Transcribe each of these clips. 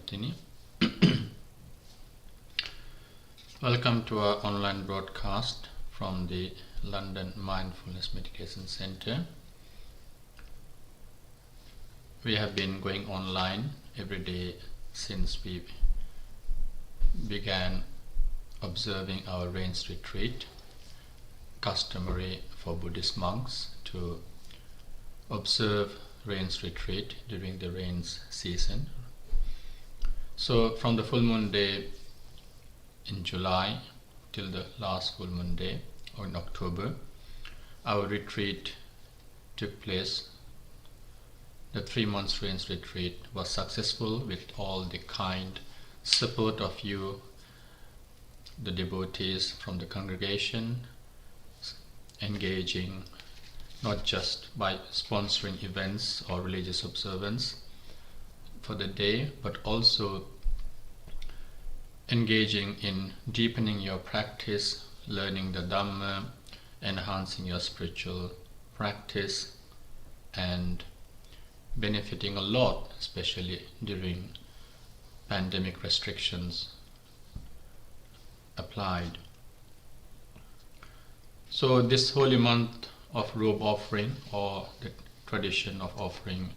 Pratini. Welcome to our online broadcast from the London Mindfulness Meditation Center. We have been going online every day since we began observing our rains retreat, customary for Buddhist monks to observe rains retreat during the rains season. So from the full moon day in July till the last full moon day or in October, our retreat took place. The 3 months rains retreat was successful with all the kind support of you, the devotees from the congregation, engaging not just by sponsoring events or religious observance for the day, but also engaging in deepening your practice, learning the Dhamma, enhancing your spiritual practice, and benefiting a lot, especially during pandemic restrictions applied. So this holy month of robe offering, or the tradition of offering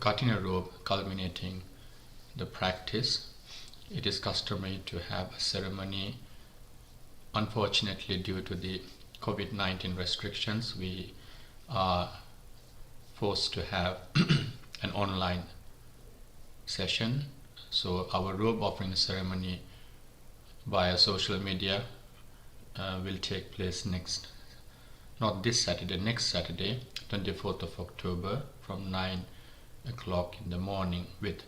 cutting a robe culminating the practice, it is customary to have a ceremony. Unfortunately, due to the COVID-19 restrictions, we are forced to have an online session. So our robe offering ceremony via social media will take place next Saturday, 24th of October from 9 o'clock in the morning, with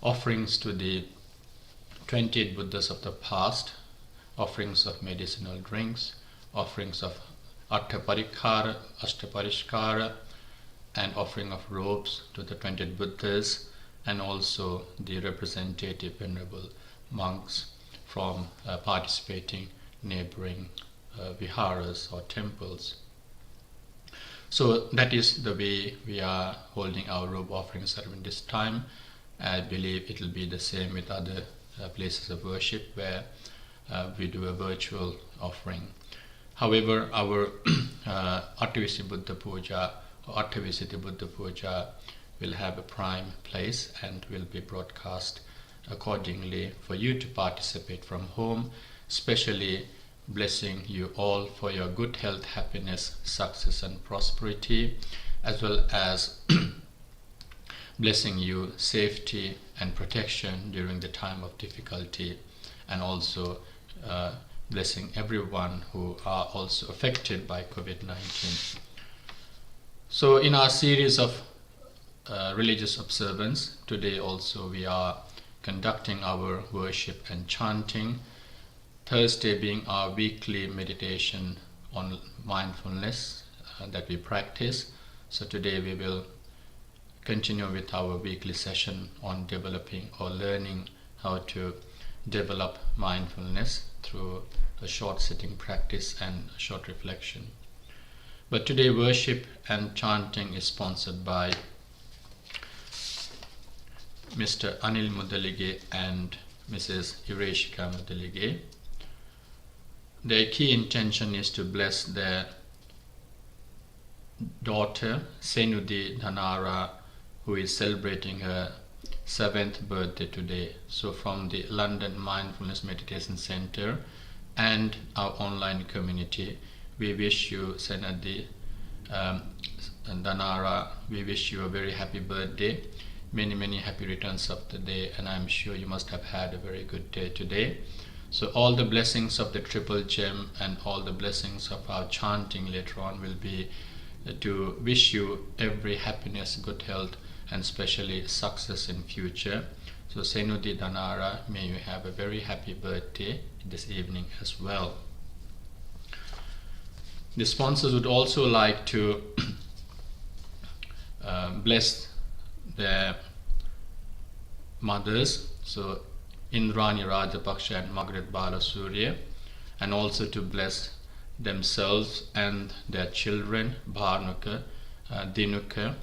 offerings to the 28 Buddhas of the past, offerings of medicinal drinks, offerings of Ashtaparishkara, and offering of robes to the 28 Buddhas, and also the representative venerable monks from participating neighboring viharas or temples. So that is the way we are holding our robe offering ceremony this time. I believe it will be the same with other places of worship where we do a virtual offering. However, our Attavisi Buddha Puja or Attavisi Buddha Puja will have a prime place and will be broadcast accordingly for you to participate from home, especially blessing you all for your good health, happiness, success and prosperity, as well as blessing you safety and protection during the time of difficulty, and also blessing everyone who are also affected by COVID-19. So in our series of religious observance, today also we are conducting our worship and chanting, Thursday being our weekly meditation on mindfulness that we practice. So today we will continue with our weekly session on developing or learning how to develop mindfulness through a short sitting practice and short reflection. But today worship and chanting is sponsored by Mr. Anil Mudalige and Mrs. Ireshika Mudalige. Their key intention is to bless their daughter Senudi Dhanara, who is celebrating her 7th birthday today. So from the London Mindfulness Meditation Center and our online community, we wish you, Senudi Dhanara, we wish you a very happy birthday, many happy returns of the day, and I'm sure you must have had a very good day today. So all the blessings of the Triple Gem and all the blessings of our chanting later on will be to wish you every happiness, good health, and especially success in future. So Senudi Dhanara, may you have a very happy birthday this evening as well. The sponsors would also like to bless their mothers, so Indrani Rajapaksha and Margaret Balasurya, and also to bless themselves and their children, Bharnuka, Dinuka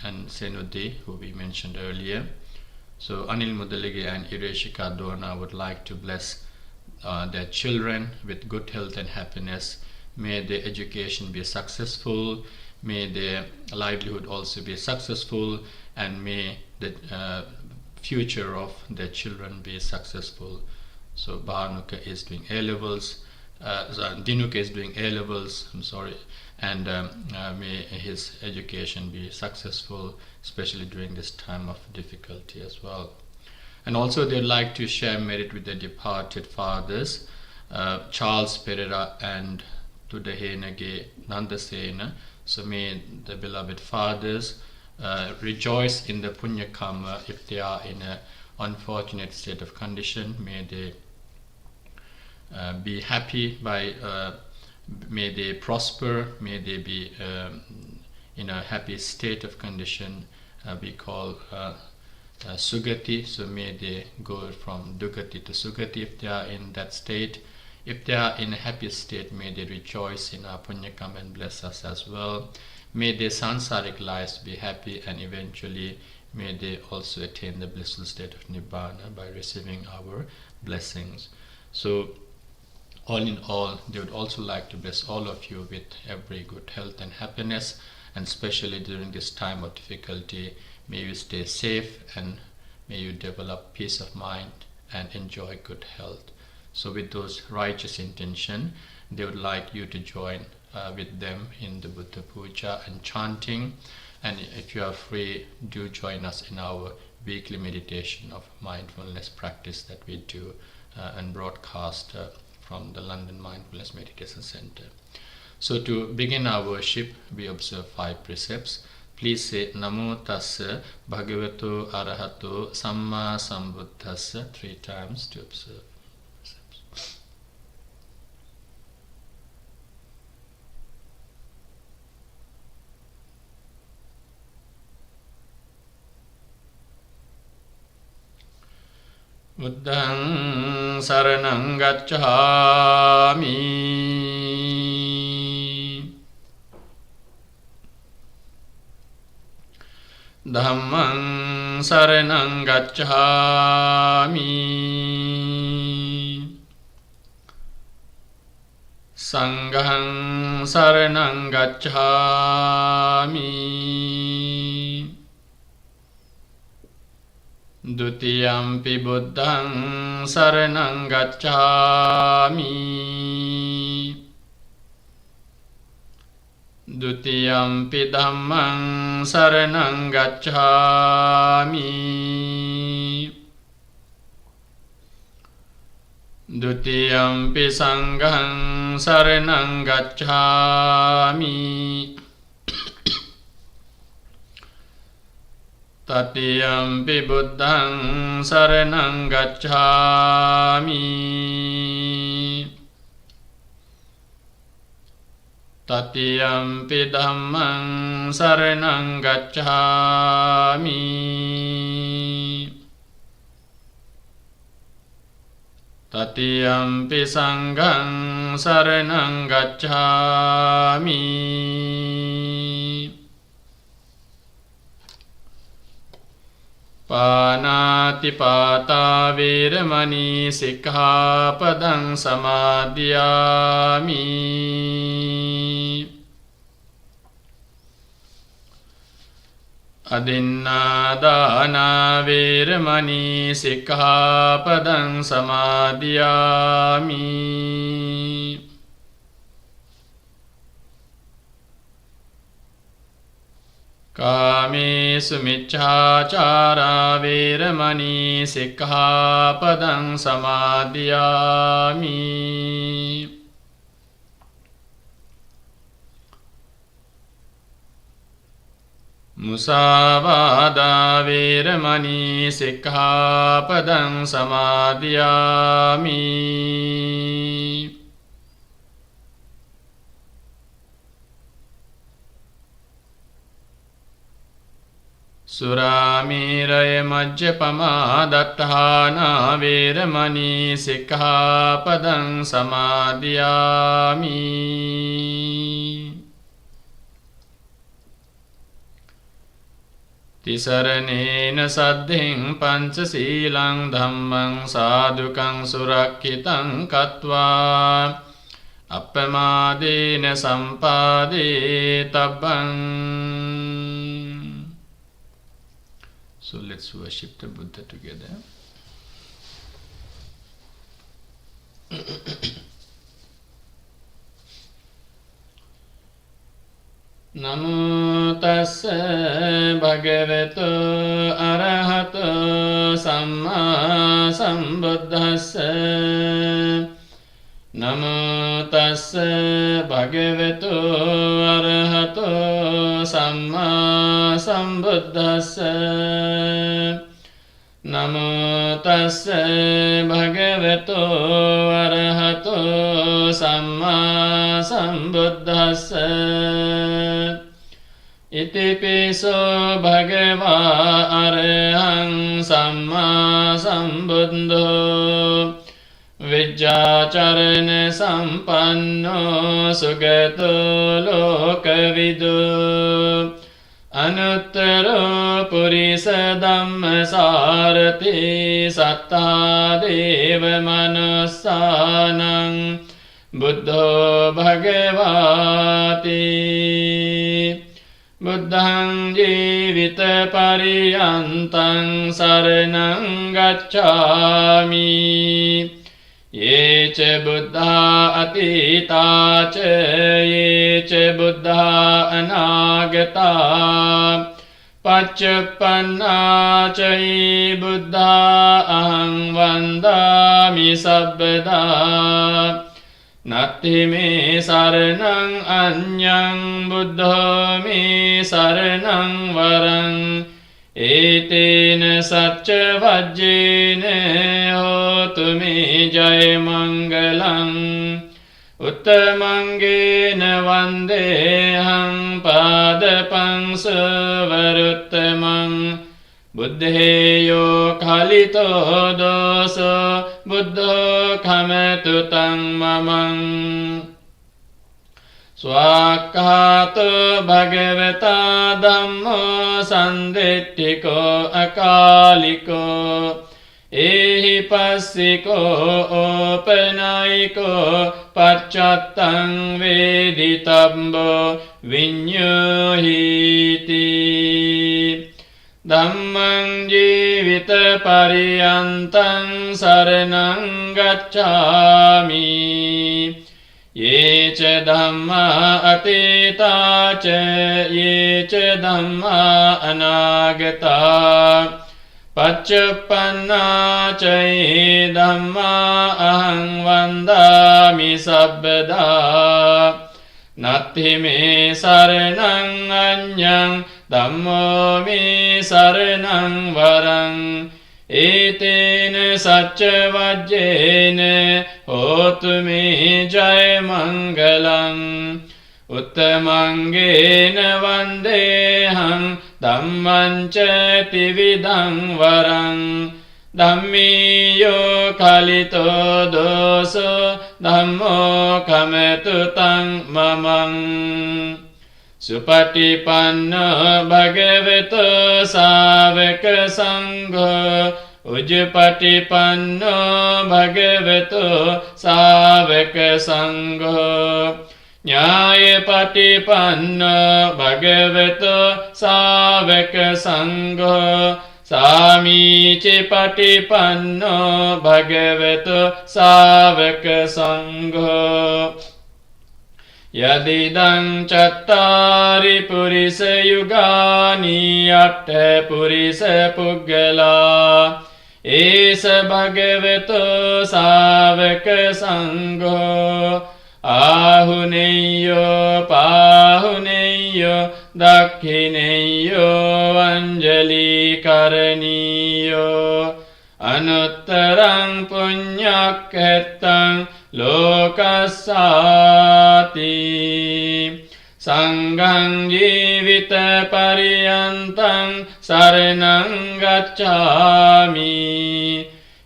and Senudi, who we mentioned earlier. So Anil Mudalige and Ireshika Dona would like to bless their children with good health and happiness. May their education be successful, may their livelihood also be successful, and may the future of their children be successful. So Bhanuka is doing A-levels, Dinuka is doing A-levels, and may his education be successful, especially during this time of difficulty as well. And also they'd like to share merit with their departed fathers, Charles Pereira and Tudahenage Nandasena. So may the beloved fathers rejoice in the Punya Karma if they are in an unfortunate state of condition. May they be happy may they prosper, may they be in a happy state of condition. We call Sugati, so may they go from Dugati to Sugati if they are in that state. If they are in a happy state, may they rejoice in our Punyakam and bless us as well. May their sansaric lives be happy, and eventually may they also attain the blissful state of Nibbana by receiving our blessings. So all in all, they would also like to bless all of you with every good health and happiness, and especially during this time of difficulty, may you stay safe and may you develop peace of mind and enjoy good health. So with those righteous intention, they would like you to join with them in the Buddha Puja and chanting. And if you are free, do join us in our weekly meditation of mindfulness practice that we do and broadcast from the London Mindfulness Meditation Center. So to begin our worship, we observe 5 precepts. Please say Namo Tassa Bhagavato Arahato Samma Sambuddhassa 3 times to observe precepts. Buddhaṃ saraṇaṃ gacchāmi. Dhammaṃ saraṇaṃ gacchāmi. Saṅghaṃ saraṇaṃ gacchāmi. Dutiyampi buddhaṃ saraṇaṃ gacchāmi. Dutiyampi dhammaṃ saraṇaṃ gacchāmi. Dutiyampi saṅghaṃ saraṇaṃ gacchāmi. Tatiyampi buddhaṃ saraṇaṃ gacchāmi. Tatiyampi dhammaṃ saraṇaṃ gacchāmi. Tatiyampi saṅghaṃ saraṇaṃ gacchāmi. Pānātipātā vīramani sikkhapadang samādhiyāmi. Adinnādāna vīramani sikkhapadang samādhiyāmi. Kāmesu miccācārā vīramani sikkhapadang samādhiyāmi. Musāvādā vīramani sikkhapadang samādhiyāmi. Suramīraya majjapamā daṭṭhānā vīramani sikkhapadang samādhiyāmi. තිසරණේන සද්ධින් පංච සීලං ධම්මං සාදුකං සුරක්ඛිතං කତ୍වා අප්පමාදේන සම්පාදේ තබ්බං. So let's worship the Buddha together. Namo tassa bhagavato arahato samma sambuddhassa. Namo tassa bhagavato arahato samma sambuddhassa. Namo tassa bhagavato arahato samma sambuddhassa. Itipiso bhagava arahang samma sambuddho vijjācarana sampanno sugato lokavidu anuttaro purisa dhammasārati sattā deva manusānaṁ buddho bhagavāti. Buddhaṃ jīvita pariyantaṃ saraṇaṃ gacchāmi. Ye ca buddhā atītā ca ye ca buddhā anāgatā paccuppanā ca ye buddhā ahaṃ vandāmi sabbadā. Natti me saraṇaṃ aññaṃ buddho me saraṇaṃ varaṃ etena sacca vajjena hotu me jaya mangalaṃ uttamangena vandehaṃ pādapaṃ suvaruttamam buddheyo khalito doso buddho khamatu taṃ mamaṃ. Swakkhāto bhagavata dhammo sandittiko akāliko ehi passiko opanayiko paccattaṃ veditabbo viññohīti. Dhammaṃ jīvita pariyantaṃ saraṇaṃ gacchāmi. Ye ca dhammā atītā ca ye ca dhammā anāgatā paccuppanā ca ye dhammā ahaṃ vandāmi sabbadā. Natti me saraṇaṃ aññaṃ dhammo me saraṇaṃ varaṃ etena sacca vajjena hotu me jaya mangalaṃ uttamangena vandehaṃ dhammaṃ ca tividaṃ varaṃ dhammiyo khalito doso dhammo khamatu taṃ mamaṃ. Supatipanno bhagavato sāvaka saṅgho ujjapatipanno bhagavato sāvaka saṅgho ஞாயபட்டிபன்னோ பகவதோ சாவக சங்கோ சாமீச்சிபட்டிபன்னோ பகவதோ சாவக சங்கோ Yadidang cattari purisa yugani atta purisa puggala esa bhagavato savaka sangho ahuneyo pahuneyo dakhineyo anjali karaniyo anuttarang punyakhetang lokasati sanghang jivita pariyantang saranang gacchami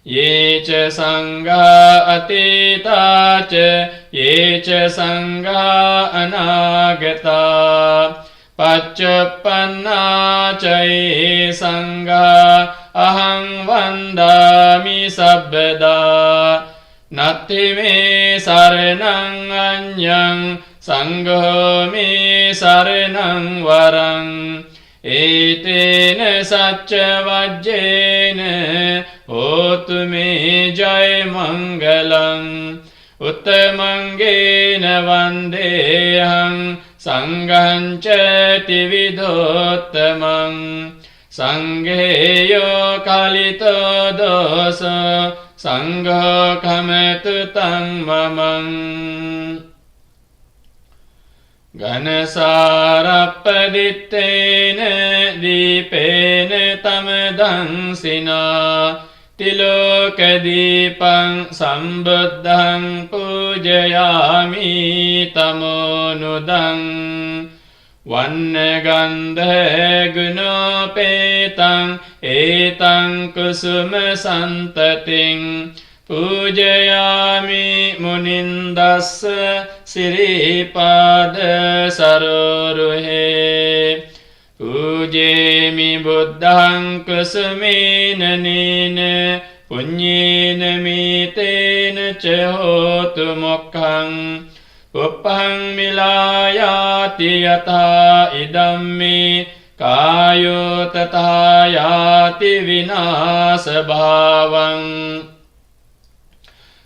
ye ca sangha atita ca ye ca sangha anagata Pacchappanna caye sangha aham vandami sabbada Natti me saranang anyang sangho me saranang varang Etene sacca vajjene hotu me jai mangalang Uttamangena vandehang sangham ceti vidottamang Sangheyo kalito dosa sangho kametu tang mamang Ganasarappadittene dipene tamedang sina Tilokadipang sambuddhang pujayami tamonudang Vannagandhe gunopetang etang kusuma santating Pujayami munindassa siripada saroruhe Pujemi buddhang kusumina nina punyena mitena cehotu mokkang Uppang milayati yatha idammi kayo tatha yati vinasa bhavang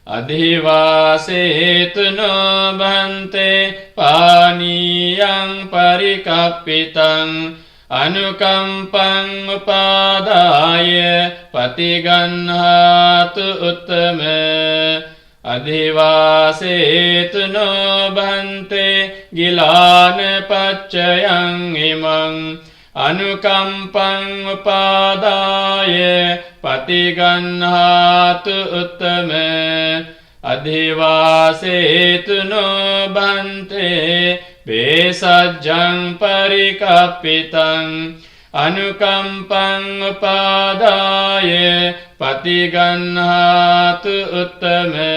Adhivasetu no bhante paniyang parikappitang Anukampang upadaya patiganhatu uttama Adhivasetu no bhante gilana paccayang imang Anukampang upadaya patiganhatu uttama Adhivasetu no bhante besajjang parikappitang Anukampang upadaya patiganhatu uttama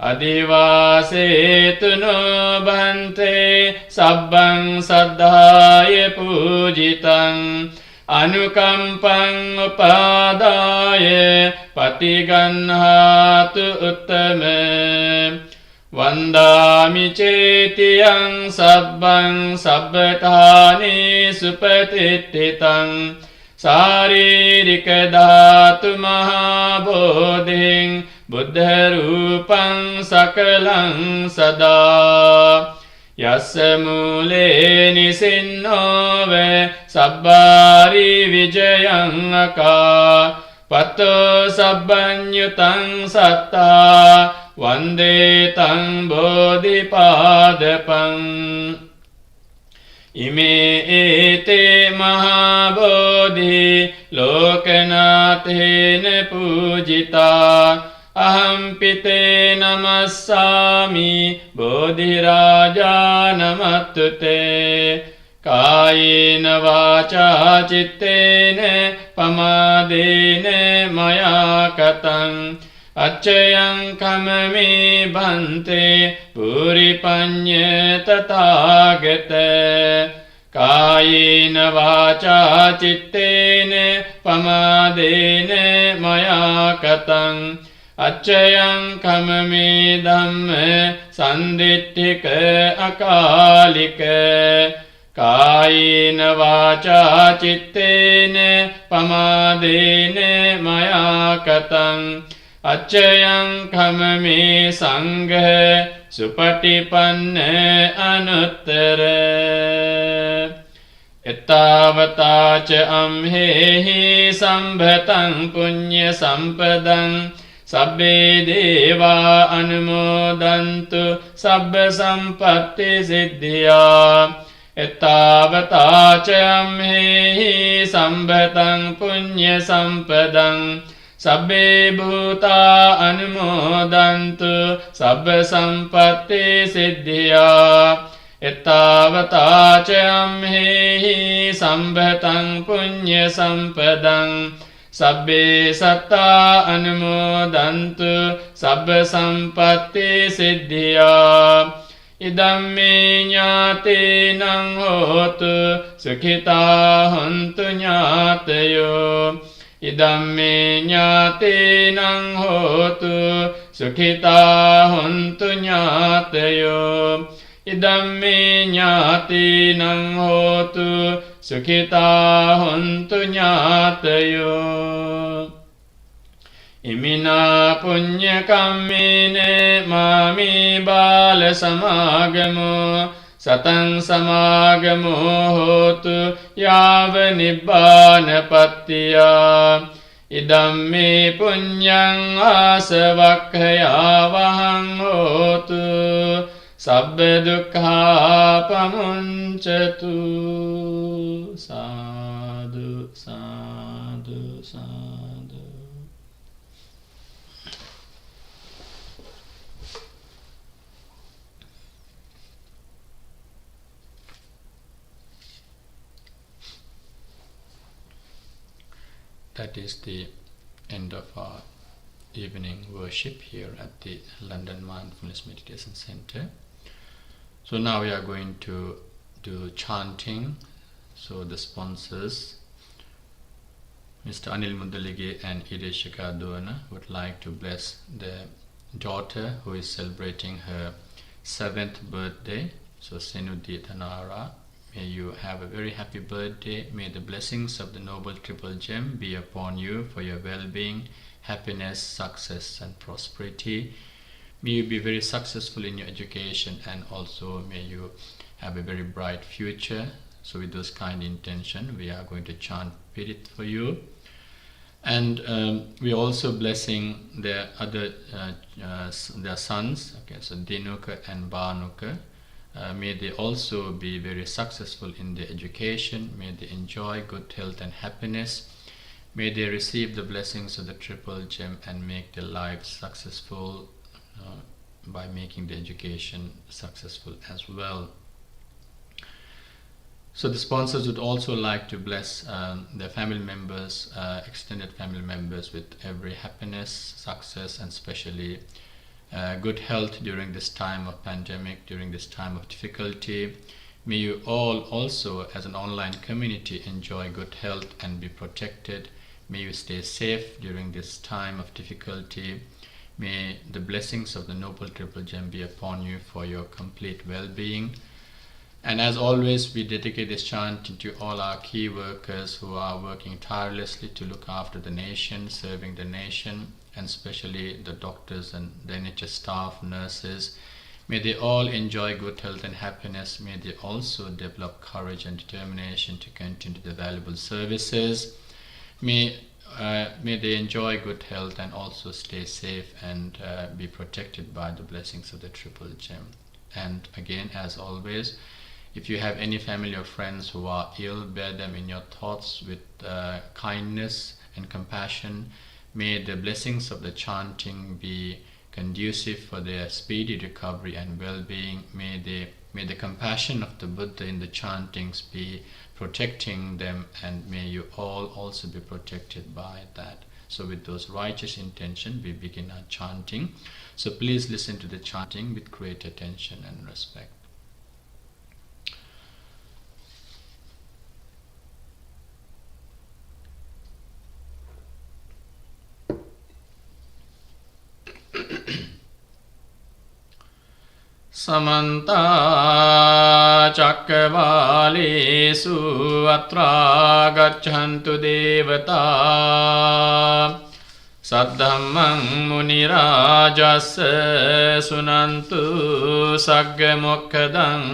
Adhivasetu no bhante sabbang saddhaya pujitang Anukampang upadaya patiganhatu uttama Vandami cetiyang sabbang sabbatani supatititang Saririka dhatu mahabodhing Buddha rupang sakalang sada Yassa mule nisinnove sabbari vijayang aka Patto sabbanyutang satta Vande tang bodhipadapang Ime ete mahabodhi lokanathena pujita Aham pite namassami bodhiraja namattute Kayena vaca cittene pamadene maya katang Acchayang kamami bhante puripanye tathagate Kayena vaca cittene pamadene maya katang Acchayang kamami dhamme sanditthika akalika Kayena vaca cittene pamadene maya katang Acchayang kamami sangha supatipanne anuttara Ettavata ca amhehi sambhatang punya sampadang Sabbe deva anumodantu sabba sampatti siddhya Ettavata ca amhehi sambhatang punya sampadang Sabbe bhuta anumodantu sabba sampatti siddhya Ettavata ca amhehi sambhatang punya sampadang Sabbe satta anumodantu sabba sampatti siddhya Idamme ñātīnaṃ hotu sukhitā hontu ñātayo. Idamme ñātīnaṃ hotu sukhitā hontu ñātayo. Idamme ñātīnaṃ hotu sukhitā hontu ñātayo. Imina punya kammine mami bala samagamo satang samagamo hotu yava nibbana pattiya. Idamme punyang asavakkaya vahang hotu sabba dukkha pamunchatu. Sadhu, sadhu, sadhu. That is the end of our evening worship here at the London Mindfulness Meditation Center. So now we are going to do chanting. So the sponsors, Mr. Anil Mundalige and Ideshika Dona, would like to bless their daughter who is celebrating her 7th birthday. So Senudi Tanara, may you have a very happy birthday. May the blessings of the Noble Triple Gem be upon you for your well-being, happiness, success and prosperity. May you be very successful in your education, and also may you have a very bright future. So with those kind intention, we are going to chant Pirit for you. And we are also blessing their other their sons. Okay, so Dinuka and Banuka. May they also be very successful in their education. May they enjoy good health and happiness. May they receive the blessings of the Triple Gem and make their lives successful by making the education successful as well. So the sponsors would also like to bless their family members, extended family members, with every happiness, success and especially good health during this time of pandemic, during this time of difficulty. May you all also as an online community enjoy good health and be protected. May you stay safe during this time of difficulty. May the blessings of the Noble Triple Gem be upon you for your complete well-being. And as always, we dedicate this chanting to all our key workers who are working tirelessly to look after the nation, serving the nation, and especially the doctors and the NHS staff, nurses. May they all enjoy good health and happiness. May they also develop courage and determination to continue the valuable services. May they enjoy good health and also stay safe and be protected by the blessings of the Triple Gem. And again, as always, if you have any family or friends who are ill, bear them in your thoughts with kindness and compassion. May the blessings of the chanting be conducive for their speedy recovery and well-being. May the compassion of the Buddha in the chantings be protecting them, and may you all also be protected by that. So with those righteous intention, we begin our chanting. So please listen to the chanting with great attention and respect. Samanta Cakkavalesu Atra Gacchantu Devata Saddhammang Munirajassa Sunantu Sagga Mokkadang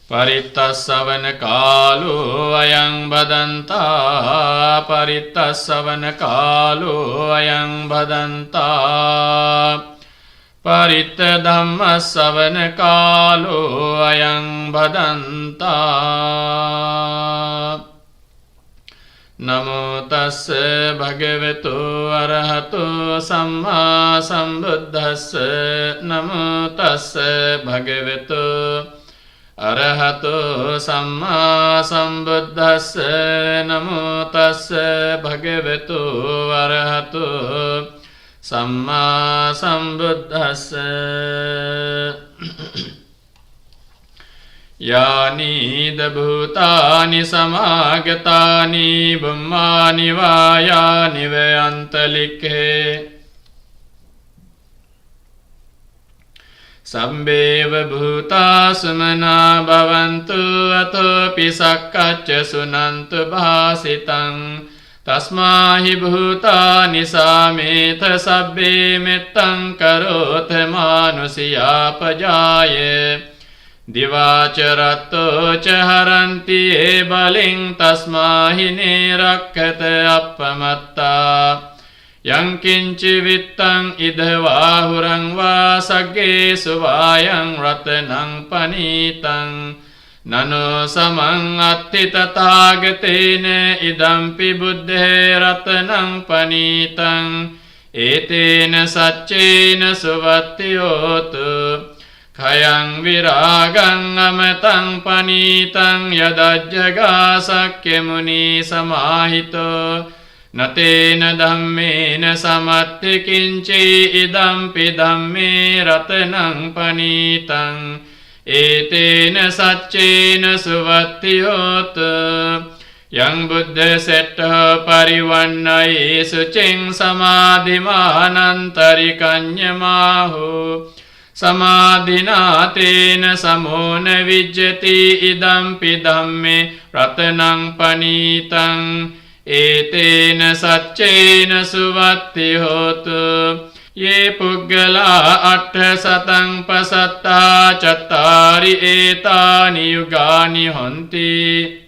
Paritta Kalo Ayang Badanta Paritta Kalo Ayang Badanta Paritta Dhamma Savana Kalo Ayang Bhadanta. Namo Tassa Bhagavato Arahato Samma Sambuddhassa. Namo Tassa Bhagavato Arahato Samma Sambuddhassa. Namo Tassa Bhagavato Arahato Samma Sambuddhassa. Yani dabhutani samagatani bummani vayani veyantalikhe Sambeva bhuta sumana bhavantu athopi sakkacca sunantu bhasitang Tasmahi bhutani sametha sabbe mettam karotha manusiya pajaye Divacharatto chaharanti e baling tasmahi nirakkata appamatta Yankinchi vittang idhavahurang va sagge suvayang ratanang panitang Nano samang atti tathagatene idampi buddhe ratanang panitang Etena saccena suvattiyotu Khayang viragang amatang panitang yadajjaga sakya muni samahito Natena dhammena samatti kinci idampi dhamme ratanang panitang Etena saccena suvattiyotu Yang buddha setta parivannai sucing samadhimanantarikanyamahu Samadhina tena samona vijjati idampi dhamme ratanang panitang Etena saccena suvatti hotu Ye puggala atta satang pasatta cattari etani yugani honti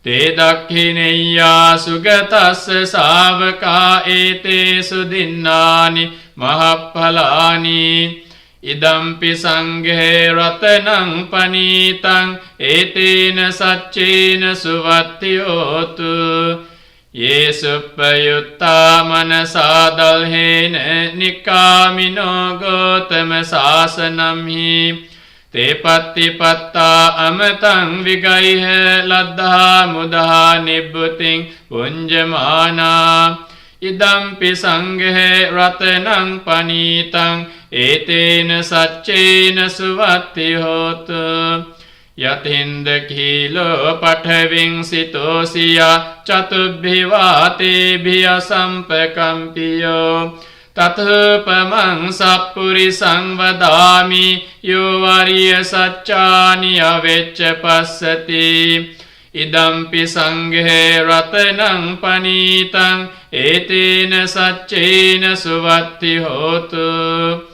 Te dakhineya sugatassa savaka ete sudinnani mahappalani Idampi sanghe ratanang panitang etena saccena suvattiyotu Ye suppayutta manasa dalhena nikamino gotama sasanam hi Te pattipatta amatang vigaihe laddha mudha nibbuting punjamana Idampi sanghe ratanang panitang etena saccena suvatti hotu Yatinda khilo pathaving sitosiya catubbhivātebhiya sampakampiyo Tathupamang sappurisang vadami yo varya saccāni avecca passati Idampi sanghe ratanang panitang etena saccena suvatti hotu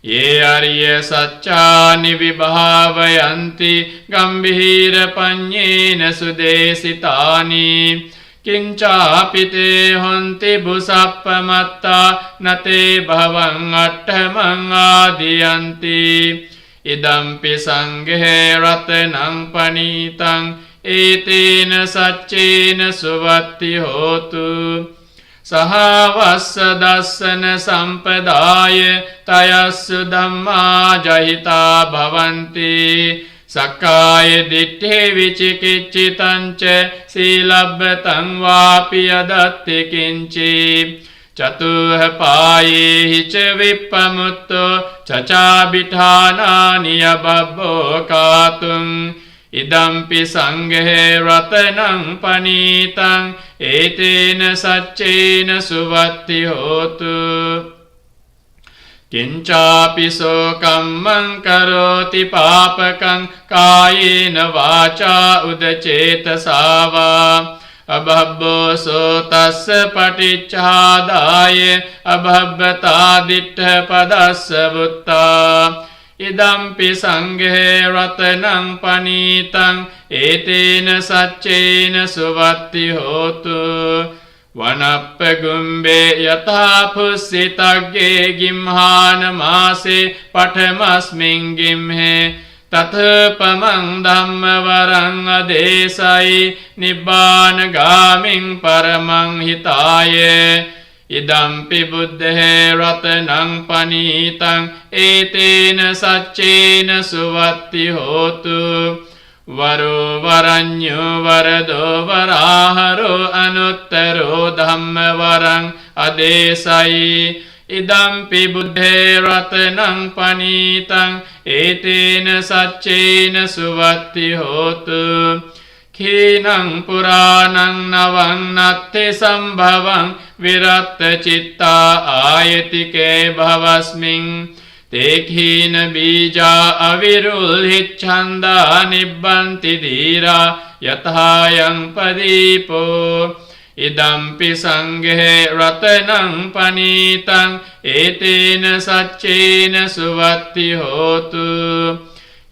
Ye arya saccāni vibhāvayanti gambhīra paññena sudesitāni Kincāpite honti busappamatta nate bhavang attamang ādiyanti Idampi sanghe ratanang panitang etena saccena suvatti hotu Sahavassa dassana sampadāya tayassu dhammā jahitā bhavanti Sakkāya diṭṭhi vicikiccitanca sīlabbataṃ vāpi yadatti kinci Catuha pāyehi ca vippamutto cacābiṭhānāni yababbo kātum Idampi sanghe ratanang panitang etena saccena suvatti hotu Kincāpi sokammang karoti pāpakang kāyena vācā udacetasā vā Abhabbo sotassa paticchādāye abhabbatā diṭṭha padassa buttā Idampi sanghe ratanang panitang etena saccena suvatti hotu Vanappa gumbe yatha pussitagge gimhāna māse pathamasmiṃ gimhe Tathupamang dhammavaram adesai nibbāna gāmiṃ paramang hitāye Idampi buddhe ratanang panitang etena saccena suvatti hotu Varo varanyo varado varaharo anuttaro dhamma varang adesai idampi buddhe ratanang panitang etena saccena suvatti hotu khinang puranang navang natte sambhavang viratta citta ayatike bhavasming Tekhina bija avirulhichanda nibbanti dhira yathayang padipo idampi sanghe ratanang panitang etena saccena suvatti hotu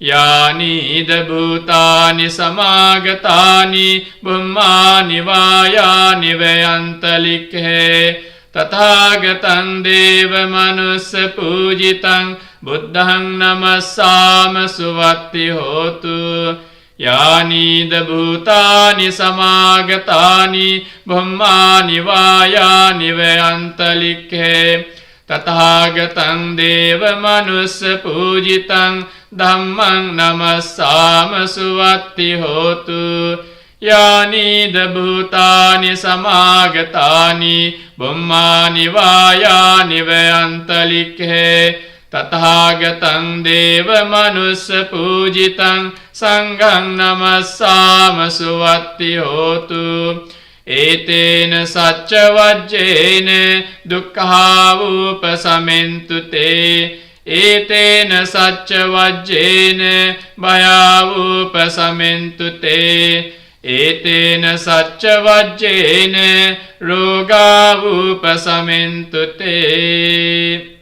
yani dabhutani samagatani bummani vayani vayantalikhe Tathagatam deva manussa pujitam buddhang namassama suvatti hotu Yani dabhutani samagatani bhammani vayani vayantalikhe Tathagatam deva manussa pujitam dhammang namassama suvatti hotu Yani dabhutani samagatani bummani vayani vayantalikhe Tathagatam deva manussa pujitam sanghang namassama suvatti hotu Etena sacca vajjena dukkha upasamentu te Etena sacca vajjena bhaya upasamentu te Etena sacca vajjena roga upasamentu te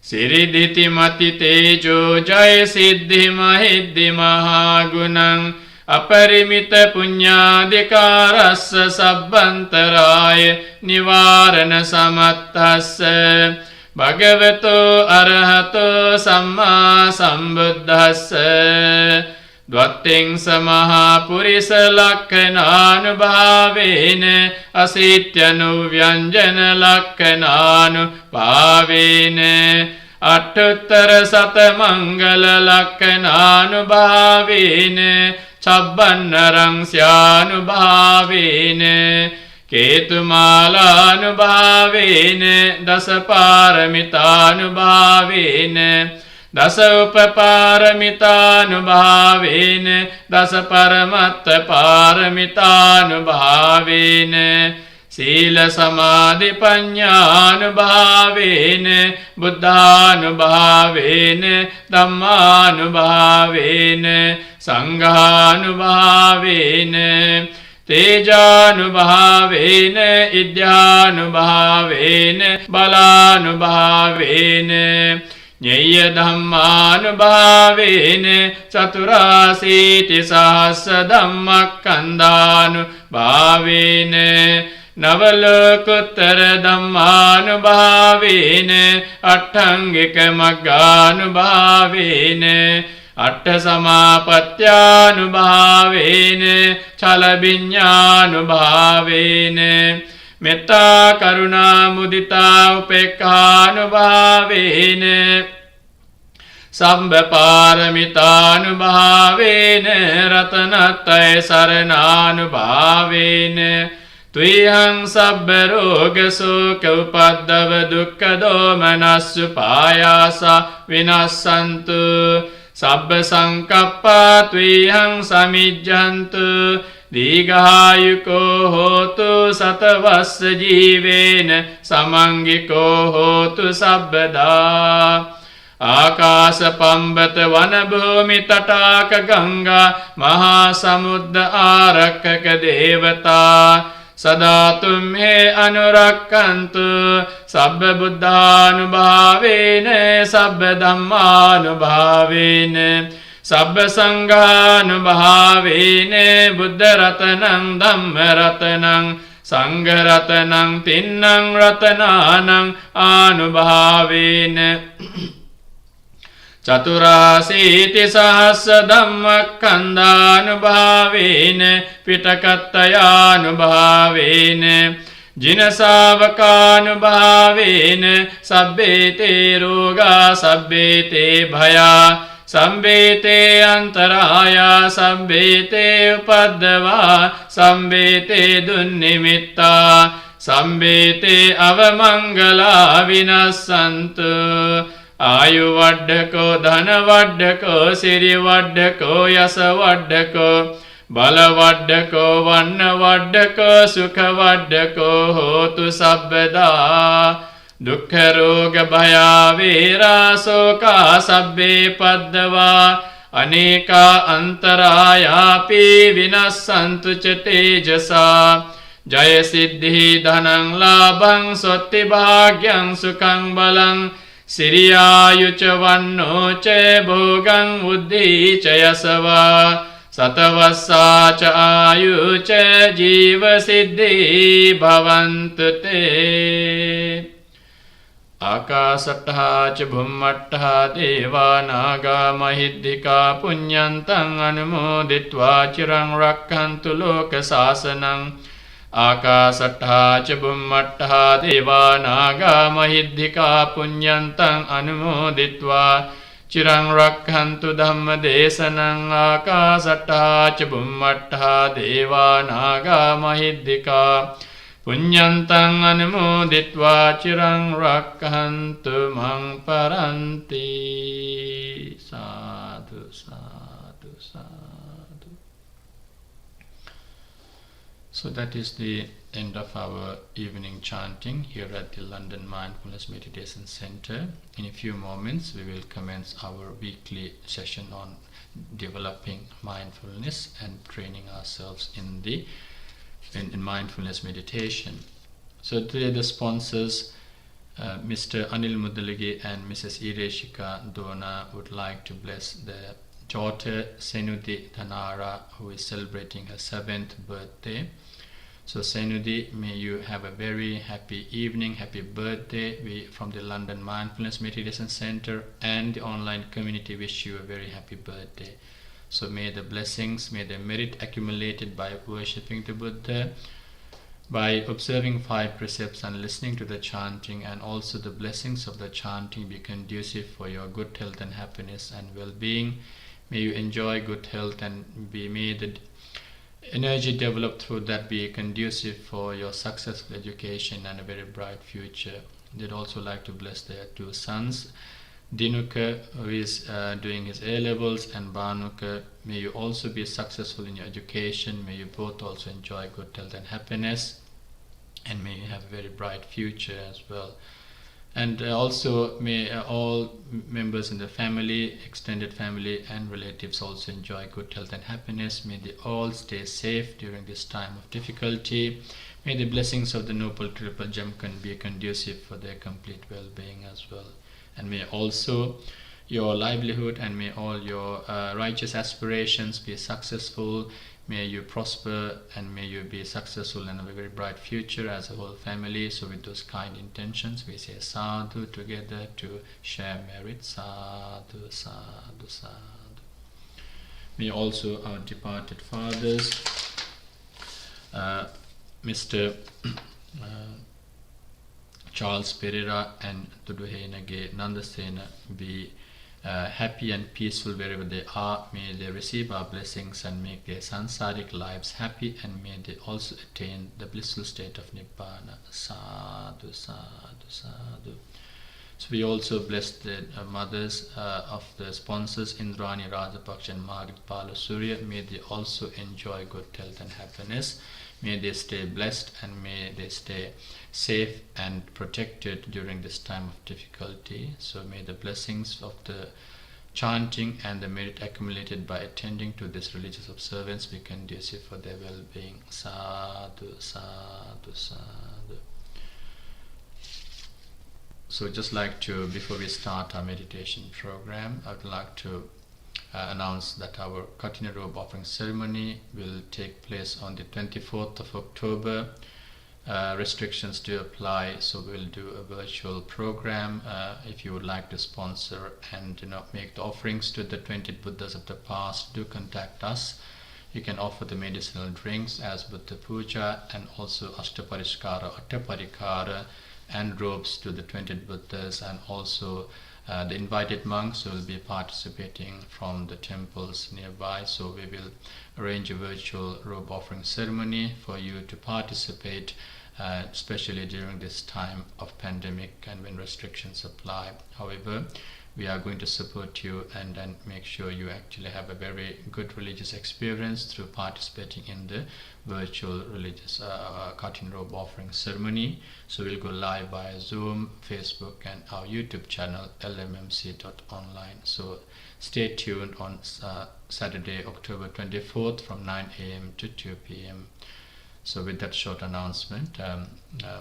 Siridhiti mati tejo jaya siddhi mahiddhi mahagunang Aparimita punyadikarassa sabbantaraya nivarana samattassa Bhagavato arahato samma sambuddhassa Dvatting samaha purisa lakkananu bhavena asityanu vyanjana lakkananu bhavena Attuttara satamangala lakkananu bhavena Chabbannarang syanu bhavena Ketumalanu bhavena Dasapaраmitanu bhavena Dasa upapaраmitanu bhavena Dasa paramatta paramitanu bhavena Sila samadhi panyanu bhavena Buddhanu bhavena Dhammanu bhavena Sanghanu bhavena Tejanu bhavena Idyanu bhavena Balanu bhavena Nyaya dhammanu bhavena Chaturasiti sahasa dhammakandanu bhavena Navalokuttara dhammanu bhavena Atthangika magganu bhavena Atta samapatyanu bhavena Chalabhinyanu bhavena Metta karuna mudita upekkanu bhavena Sambha paramitanu bhavena Ratanattai sarananu bhavena Tvihang sabba roga soka upaddava dukkha domanassu payasa vinassantu Sabba sankappa tvihang samijjantu Digahayuko hotu satavassa jivena samangiko hotu sabbada Akasa pambata vanabhumi tataka ganga mahasamudda arakkaka devata Sada tumhe anurakkantu sabba buddhanubhavena sabba dhammanubhavena Sabba sanghanubhavena buddha ratanang dhamma ratanang sangha ratanang tinnang ratananang anubhavena Chaturasiti sahasa dhammakkandanubhavena pitakattayanubhavena jinasavakanubhavena sabbete roga sabbete bhaya Sambete antaraya sambete upaddava sambete dunnimitta sambete avamangala vinassantu Ayu vaddako dhana vaddako siri vaddako yasa vaddako bala vaddako vanna vaddako sukha vaddako hotu sabbada Dukkha roga bhaya vira soka sabbe paddava aneka antarayapi vinassantu ca tejasa jaya siddhi dhanang labhang sotti bhagyang sukhang balang siriyayu ca vanno ca bhogang buddhi ca yasava satavassa ca ayu ca jiva siddhi bhavantu te Akasattha ca bhummattha deva naga mahiddhika punyantang anumoditva cirang rakkantu loka sasanang Akasattha ca bhummattha deva naga mahiddhika punyantang anumoditva cirang rakkantu dhamma desanang Akasattha ca bhummattha deva naga mahiddhika Punyantang anumoditva cirang rakkantu mang paranti. Sadhu, sadhu, sadhu. So that is the end of our evening chanting here at the London Mindfulness Meditation Center. In a few moments, we will commence our weekly session on developing mindfulness and training ourselves in mindfulness meditation. So today the sponsors, Mr. Anil Mudalagi and Mrs. Ireshika Dona, would like to bless their daughter Senudi Thanara, who is celebrating her 7th birthday. So Senudi, may you have a very happy evening, happy birthday. We from the London Mindfulness Meditation Center and the online community wish you a very happy birthday. So may the blessings, may the merit accumulated by worshipping the Buddha, by observing 5 precepts and listening to the chanting, and also the blessings of the chanting be conducive for your good health and happiness and well-being. May you enjoy good health and may the energy developed through that be conducive for your successful education and a very bright future. They'd also like to bless their 2 sons, Dinuka, who is doing his A-levels, and Banuka, may you also be successful in your education. May you both also enjoy good health and happiness, and may you have a very bright future as well. And also may all members in the family, extended family and relatives also enjoy good health and happiness. May they all stay safe during this time of difficulty. May the blessings of the Noble Triple Gem be conducive for their complete well-being as well. And may also your livelihood and may all your righteous aspirations be successful. May you prosper and may you be successful and have a very bright future as a whole family. So with those kind intentions, we say sadhu together to share merit. Sadhu, sadhu, sadhu. May also our departed fathers, Mr. Charles Pereira and Tuduhenage Nandasena be happy and peaceful wherever they are. May they receive our blessings and make their sansaric lives happy, and may they also attain the blissful state of Nibbana. Sadhu, sadhu, sadhu. So we also bless the mothers of the sponsors, Indrani Rajapaksa and Margaret Palasurya. May they also enjoy good health and happiness. May they stay blessed and may they stay safe and protected during this time of difficulty. So may the blessings of the chanting and the merit accumulated by attending to this religious observance be conducive for their well-being. Sadhu, sadhu, sadhu. So just like to, before we start our meditation program, I would like to announce that our Kathina robe offering ceremony will take place on the 24th of October. Restrictions do apply, so we'll do a virtual program. If you would like to sponsor and make the offerings to the 20 Buddhas of the past, do contact us. You can offer the medicinal drinks as Buddha Puja and also Ashtapariskara, Attaparikara and robes to the 20 Buddhas, and also The invited monks will be participating from the temples nearby, so we will arrange a virtual robe offering ceremony for you to participate, especially during this time of pandemic and when restrictions apply. However, we are going to support you and make sure you actually have a very good religious experience through participating in the virtual religious cotton robe offering ceremony. So we'll go live via Zoom, Facebook, and our YouTube channel lmmc.online. So stay tuned on Saturday, October 24th from 9 a.m. to 2 p.m. So with that short announcement,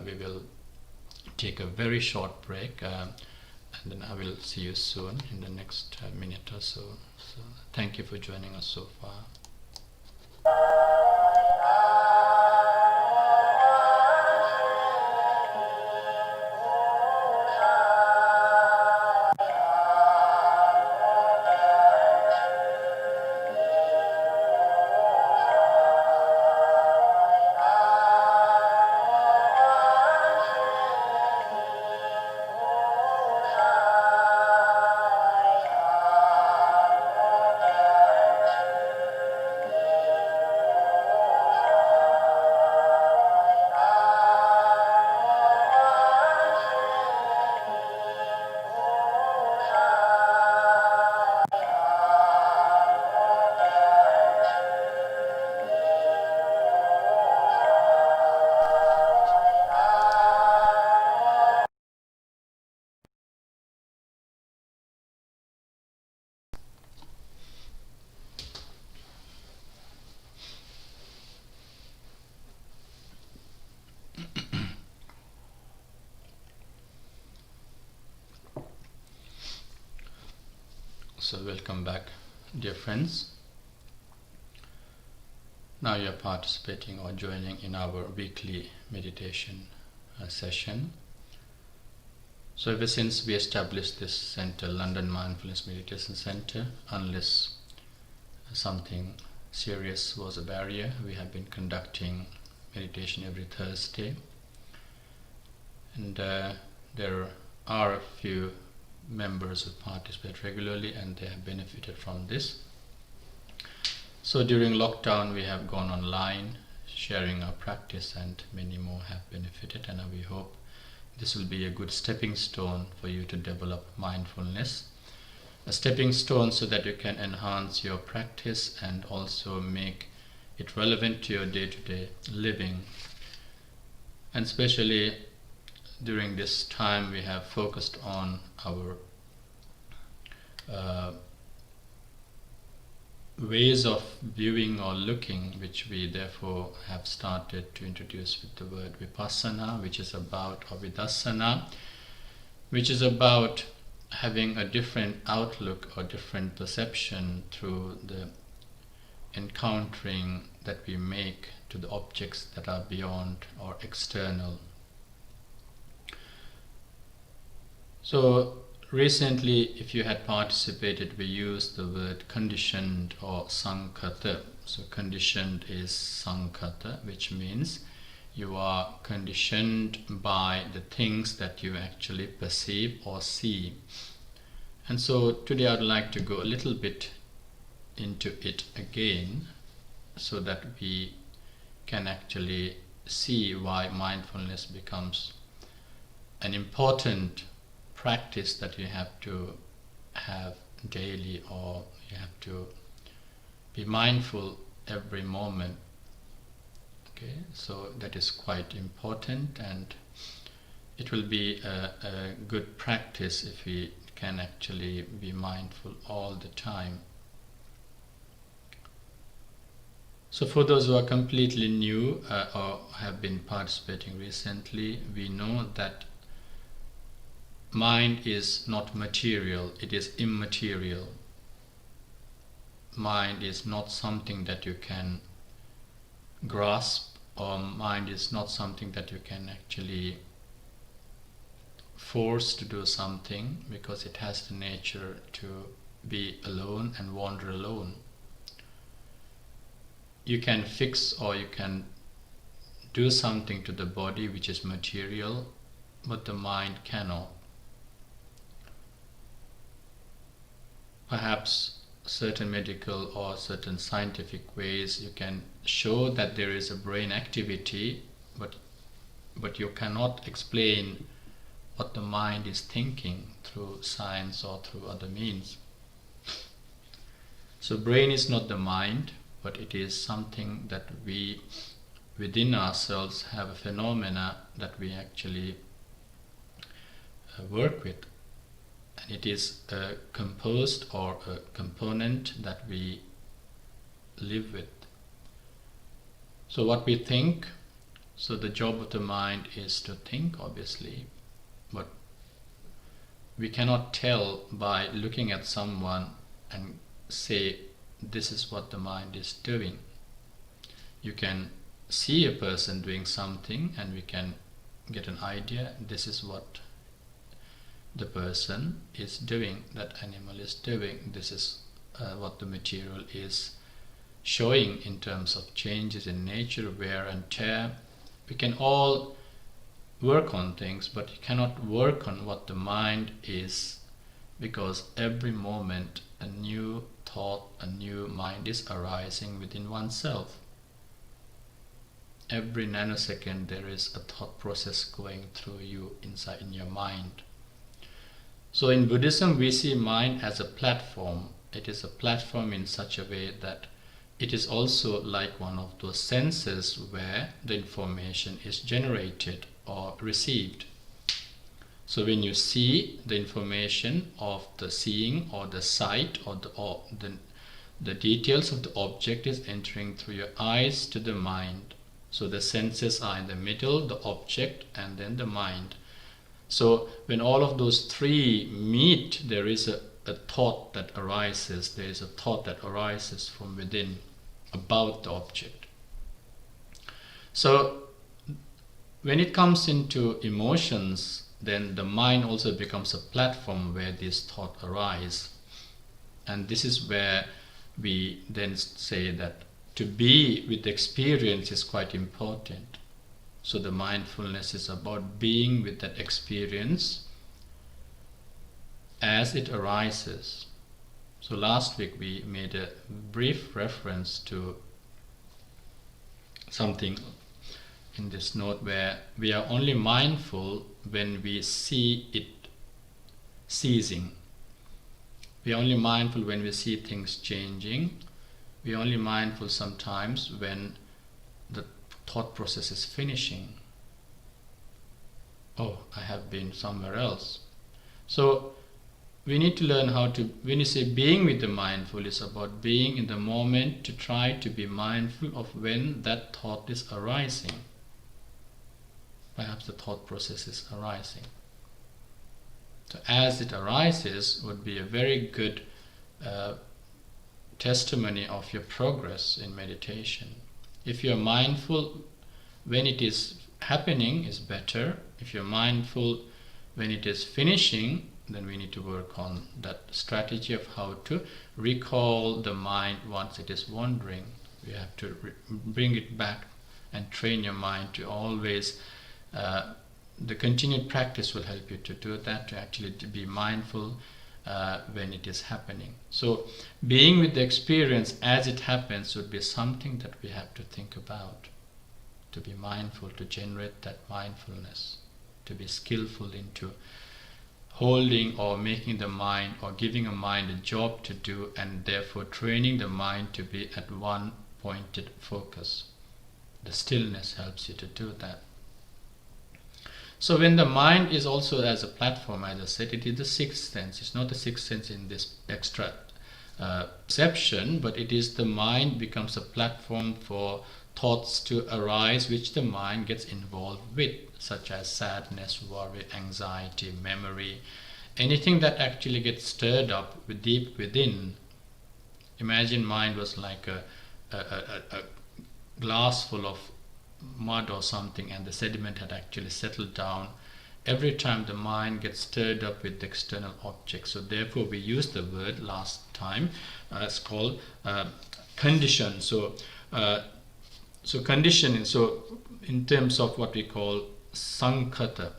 we will take a very short break, and then I will see you soon in the next minute or so. So thank you for joining us so far. So welcome back, dear friends. Now you are participating or joining in our weekly meditation session. So ever since we established this center, London Mindfulness Meditation Center, unless something serious was a barrier, we have been conducting meditation every Thursday. And there are a few members who participate regularly and they have benefited from this. So during lockdown we have gone online sharing our practice, and many more have benefited, and we hope this will be a good stepping stone for you to develop mindfulness, a stepping stone so that you can enhance your practice and also make it relevant to your day-to-day living. And especially during this time we have focused on our ways of viewing or looking, which we therefore have started to introduce with the word Vipassana, which is about, or Vipassana, which is about having a different outlook or different perception through the encountering that we make to the objects that are beyond or external. So recently, if you had participated, we used the word conditioned or sankhata. So conditioned is sankhata, which means you are conditioned by the things that you actually perceive or see. And so today I'd like to go a little bit into it again so that we can actually see why mindfulness becomes an important practice that you have to have daily, or you have to be mindful every moment. Okay, so that is quite important, and it will be a good practice if we can actually be mindful all the time. So for those who are completely new or have been participating recently, we know that mind is not material, it is immaterial. Mind is not something that you can grasp, or mind is not something that you can actually force to do something, because it has the nature to be alone and wander alone. You can fix or you can do something to the body which is material, but the mind cannot. perhaps certain medical or certain scientific ways you can show that there is a brain activity, but you cannot explain what the mind is thinking through science or through other means. So brain is not the mind, but it is something that we within ourselves have a phenomena that we actually work with. And it is a composed or a component that we live with. So what we think, so the job of the mind is to think, obviously, but we cannot tell by looking at someone and say this is what the mind is doing. You can see a person doing something and we can get an idea, this is what the person is doing, that animal is doing, this is what the material is showing in terms of changes in nature, wear and tear. We can all work on things, but you cannot work on what the mind is, because every moment a new thought, a new mind is arising within oneself. Every nanosecond there is a thought process going through you inside in your mind. So in Buddhism we see mind as a platform. It is a platform in such a way that it is also like one of those senses where the information is generated or received. So when you see the information of the seeing or the sight or the details of the object is entering through your eyes to the mind. So the senses are in the middle, the object and then the mind. So when all of those three meet, there is a thought that arises. There is a thought that arises from within about the object. So when it comes into emotions, then the mind also becomes a platform where these thoughts arise. And this is where we then say that to be with the experience is quite important. So the mindfulness is about being with that experience as it arises. So last week we made a brief reference to something in this note where we are only mindful when we see it ceasing. We are only mindful when we see things changing. We are only mindful sometimes when the thought process is finishing. Oh, I have been somewhere else. So we need to learn how to, when you say being with the mindful, is about being in the moment, to try to be mindful of when that thought is arising. Perhaps the thought process is arising. So as it arises would be a very good testimony of your progress in meditation. If you're mindful when it is happening, is better. If you're mindful when it is finishing, then we need to work on that strategy of how to recall the mind once it is wandering. We have to bring it back and train your mind to always, the continued practice will help you to do that, to actually to be mindful when it is happening. So being with the experience as it happens would be something that we have to think about, to be mindful, to generate that mindfulness, to be skillful into holding or making the mind or giving a mind a job to do, and therefore training the mind to be at one pointed focus. The stillness helps you to do that. So when the mind is also as a platform, as I said, it is the sixth sense. It's not the sixth sense in this extra perception, but it is the mind becomes a platform for thoughts to arise which the mind gets involved with, such as sadness, worry, anxiety, memory, anything that actually gets stirred up deep within. Imagine mind was like a glass full of mud or something, and the sediment had actually settled down. Every time the mind gets stirred up with the external objects. So therefore we used the word last time, it's called condition. So conditioning, so in terms of what we call sankhata.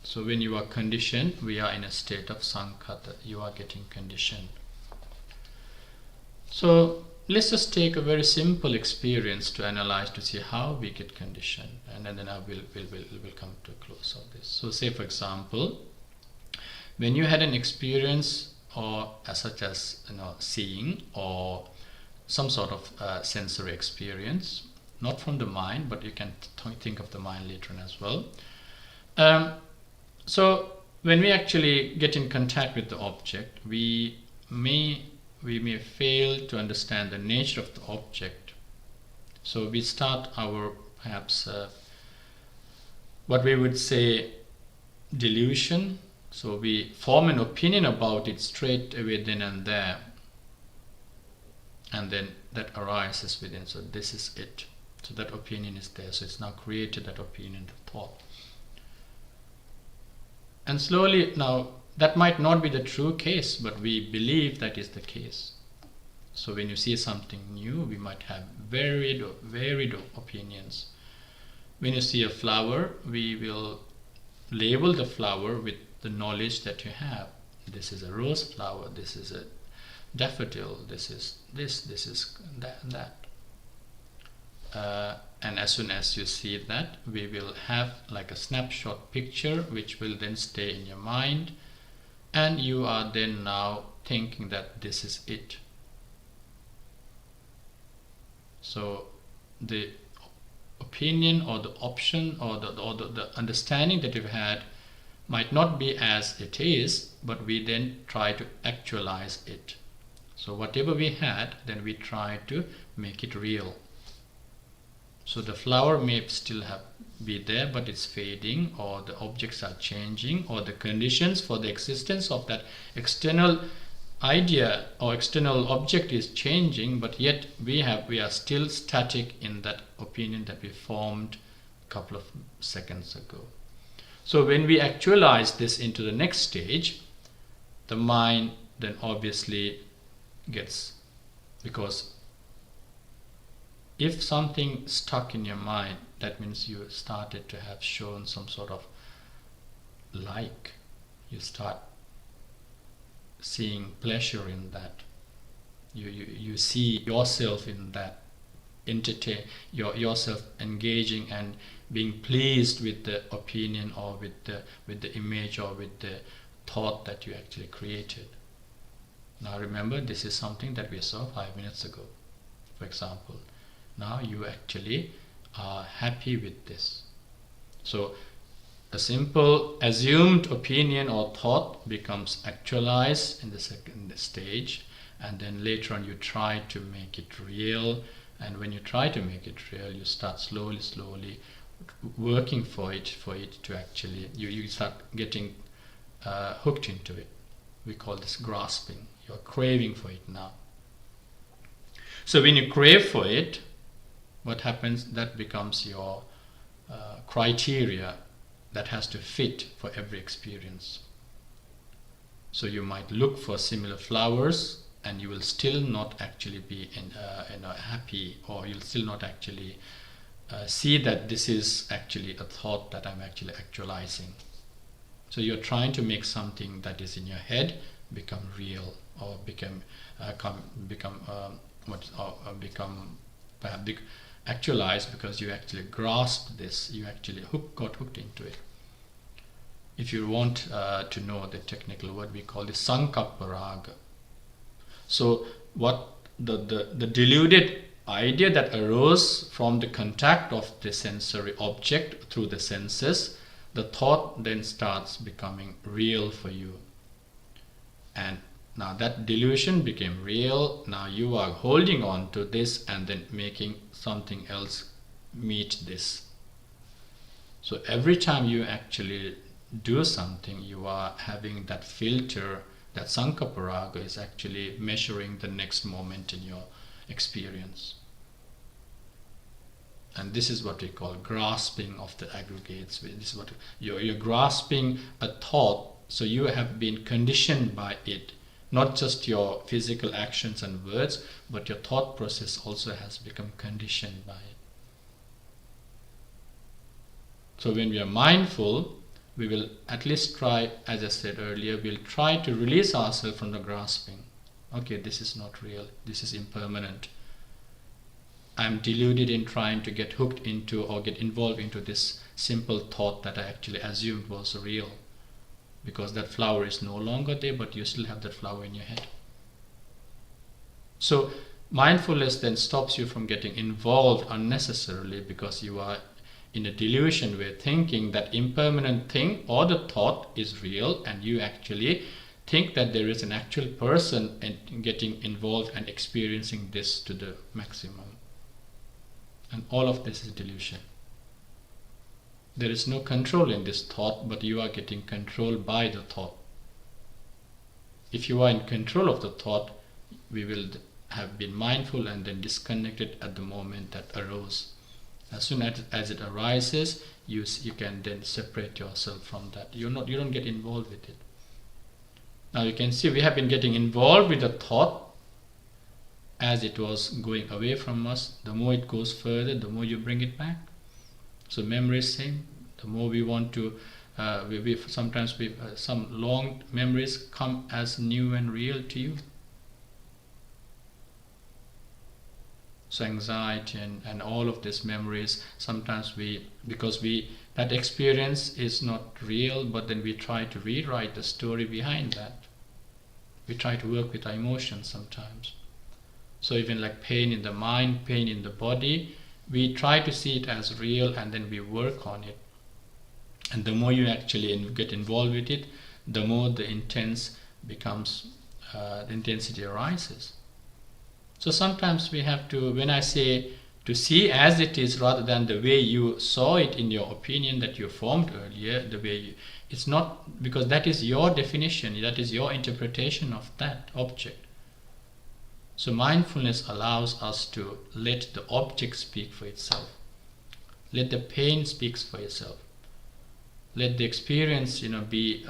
So when you are conditioned, we are in a state of sankhata. You are getting conditioned. So let's just take a very simple experience to analyze to see how we get conditioned, and then I will come to a close of this. So say for example, when you had an experience or such as seeing or some sort of sensory experience, not from the mind, but you can think of the mind later on as well. So when we actually get in contact with the object, we may fail to understand the nature of the object. So we start our perhaps what we would say delusion. So we form an opinion about it straight away then and there, and then that arises within. So this is it. So that opinion is there. So it's now created that opinion, the thought. And slowly now, that might not be the true case, but we believe that is the case. So when you see something new, we might have varied opinions. When you see a flower, we will label the flower with the knowledge that you have. This is a rose flower, this is a daffodil, this is that. And as soon as you see that, we will have like a snapshot picture which will then stay in your mind, and you are then now thinking that this is it. So the opinion or the option or the understanding that you've had might not be as it is, but we then try to actualize it. So whatever we had, then we try to make it real. So the flower may still be there, but it's fading, or the objects are changing, or the conditions for the existence of that external idea or external object is changing, but yet we are still static in that opinion that we formed a couple of seconds ago. So when we actualize this into the next stage, the mind then obviously gets, because if something stuck in your mind, that means you started to have shown some sort of you start seeing pleasure in that. You see yourself in that, yourself engaging and being pleased with the opinion or with the image or with the thought that you actually created. Now remember, this is something that we saw 5 minutes ago, for example. Now you actually are happy with this. So a simple assumed opinion or thought becomes actualized in the second stage, and then later on you try to make it real. And when you try to make it real, you start slowly working for it to actually, you start getting hooked into it. We call this grasping. You're craving for it now. So when you crave for it, what happens? That becomes your criteria that has to fit for every experience. So you might look for similar flowers, and you will still not actually be happy, or you'll still not actually see that this is actually a thought that I'm actually actualizing. So you're trying to make something that is in your head become real, or become actualized, because you actually grasped this, you actually got hooked into it. If you want to know the technical word, we call it sankappa. So what the deluded idea that arose from the contact of the sensory object through the senses, the thought then starts becoming real for you. And now that delusion became real. Now you are holding on to this and then making something else meet this. So every time you actually do something, you are having that filter, that sankappa is actually measuring the next moment in your experience. And this is what we call grasping of the aggregates. This is what you're grasping a thought. So you have been conditioned by it. Not just your physical actions and words, but your thought process also has become conditioned by it. So when we are mindful, we will at least try, as I said earlier, we'll try to release ourselves from the grasping okay, this is not real, this is impermanent. I'm deluded in trying to get hooked into or get involved into this simple thought that I actually assumed was real, because that flower is no longer there, but you still have that flower in your head. So mindfulness then stops you from getting involved unnecessarily, because you are in a delusion where thinking that impermanent thing or the thought is real, and you actually think that there is an actual person and getting involved and experiencing this to the maximum. And all of this is delusion. There is no control in this thought, but you are getting controlled by the thought. If you are in control of the thought, we will have been mindful and then disconnected at the moment that arose. As soon as it arises, you can then separate yourself from that. You don't get involved with it. Now you can see we have been getting involved with the thought as it was going away from us. The more it goes further, the more you bring it back. So memory is same. The more we want to, sometimes some long memories come as new and real to you. So anxiety and all of these memories, sometimes that experience is not real, but then we try to rewrite the story behind that. We try to work with our emotions sometimes. So even like pain in the mind, pain in the body, we try to see it as real and then we work on it. And the more you actually get involved with it, the more the intensity arises. So sometimes we have to, when I say to see as it is rather than the way you saw it in your opinion that you formed earlier, it's not, because that is your definition, that is your interpretation of that object. So mindfulness allows us to let the object speak for itself. Let the pain speak for itself. Let the experience, be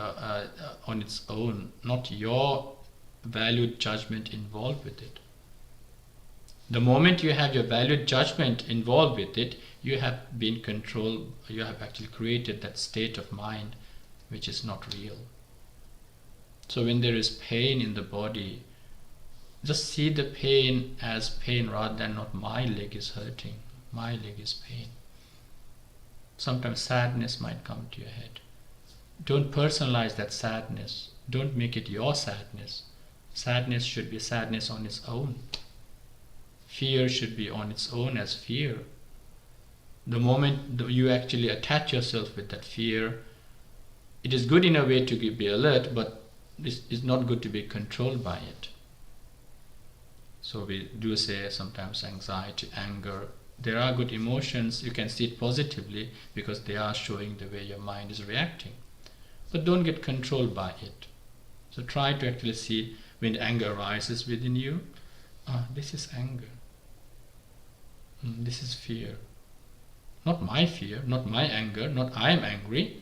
on its own, not your valued judgment involved with it. The moment you have your valued judgment involved with it, you have been controlled, you have actually created that state of mind which is not real. So when there is pain in the body, just see the pain as pain rather than not my leg is hurting, my leg is pain. Sometimes sadness might come to your head. Don't personalize that sadness. Don't make it your sadness. Sadness should be sadness on its own. Fear should be on its own as fear. The moment you actually attach yourself with that fear, it is good in a way to be alert, but it's not good to be controlled by it. So we do say sometimes anxiety, anger, there are good emotions. You can see it positively because they are showing the way your mind is reacting. But don't get controlled by it. So try to actually see when anger arises within you, this is anger. This is fear. Not my fear, not my anger, not I am angry,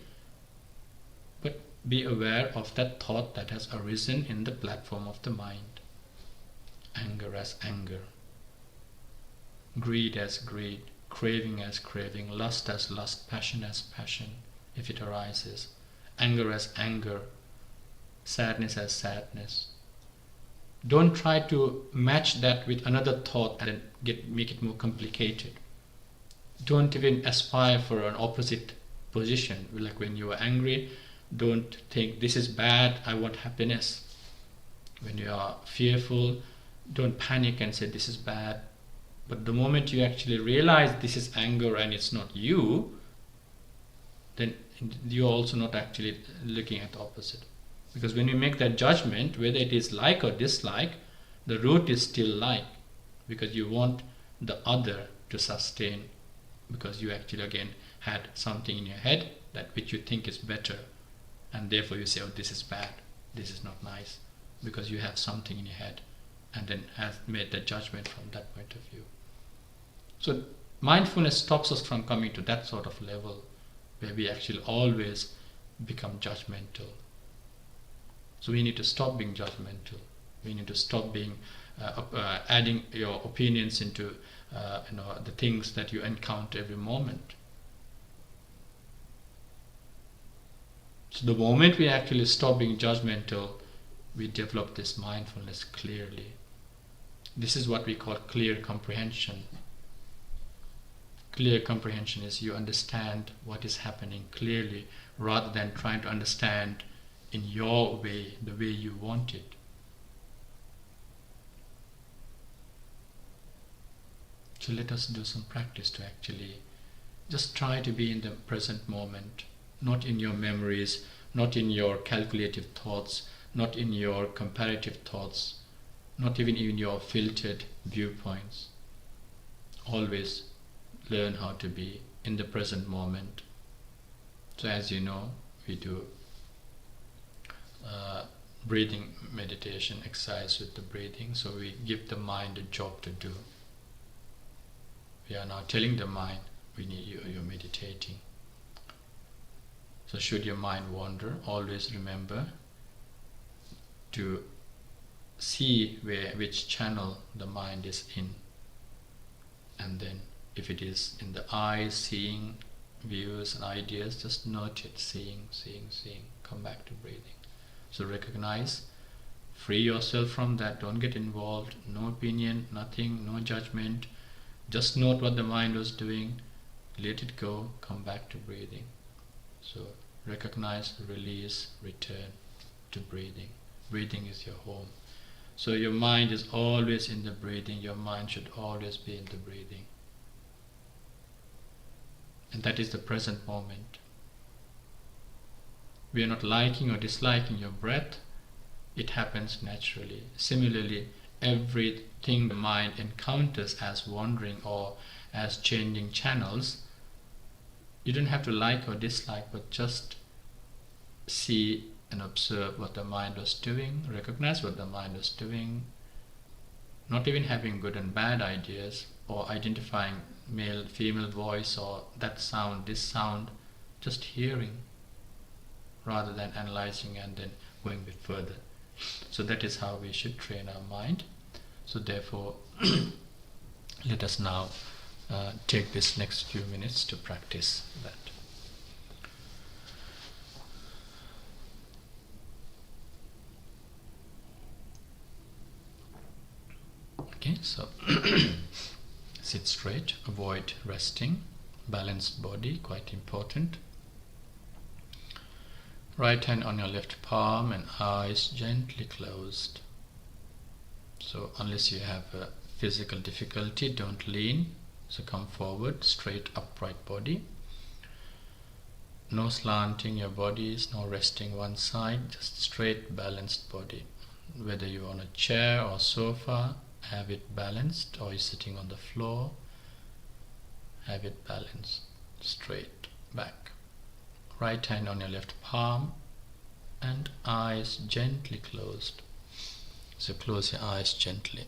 but be aware of that thought that has arisen in the platform of the mind. Anger as anger, greed as greed, craving as craving, lust as lust, passion as passion, if it arises, anger as anger, sadness as sadness. Don't try to match that with another thought and make it more complicated. Don't even aspire for an opposite position. Like when you are angry, don't think this is bad, I want happiness. When you are fearful, don't panic and say this is bad. But the moment you actually realize this is anger and it's not you, then you're also not actually looking at the opposite. Because when you make that judgment, whether it is like or dislike, the root is still like, because you want the other to sustain, because you actually again had something in your head that which you think is better, and therefore you say, oh, this is bad, this is not nice, because you have something in your head and then have made the judgment from that point of view. So mindfulness stops us from coming to that sort of level where we actually always become judgmental. So we need to stop being judgmental. We need to stop being adding your opinions into the things that you encounter every moment. So the moment we actually stop being judgmental, we develop this mindfulness clearly. This is what we call clear comprehension. Clear comprehension is you understand what is happening clearly rather than trying to understand in your way, the way you want it. So let us do some practice to actually just try to be in the present moment, not in your memories, not in your calculative thoughts, not in your comparative thoughts, not even in your filtered viewpoints. Always learn how to be in the present moment. So as you know, we do breathing meditation exercise with the breathing. So we give the mind a job to do. We are now telling the mind, you're meditating. So should your mind wander, always remember to see which channel the mind is in. And then if it is in the eyes, seeing views and ideas, just note it, seeing, come back to breathing. So recognize, free yourself from that, don't get involved, no opinion, nothing, no judgment. Just note what the mind was doing, let it go, come back to breathing. So recognize, release, return to breathing. Breathing is your home. So your mind is always in the breathing, your mind should always be in the breathing. And that is the present moment. We are not liking or disliking your breath, it happens naturally. Similarly, everything the mind encounters as wandering or as changing channels, you don't have to like or dislike, but just see and observe what the mind was doing, recognize what the mind was doing, not even having good and bad ideas or identifying male, female voice or that sound, this sound, just hearing rather than analyzing and then going a bit further. So that is how we should train our mind. So therefore, let us now take this next few minutes to practice that. Okay, so sit straight, avoid resting, balanced body, quite important. Right hand on your left palm and eyes gently closed. So unless you have a physical difficulty, don't lean. So come forward, straight upright body. No slanting your bodies, no resting one side, just straight balanced body. Whether you're on a chair or sofa, have it balanced, or you're sitting on the floor, have it balanced, straight back. Right hand on your left palm and eyes gently closed. So close your eyes gently.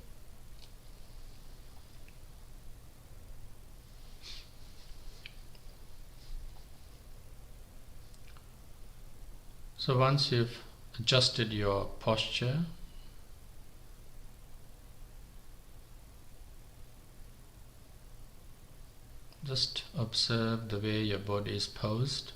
So once you've adjusted your posture, just observe the way your body is posed.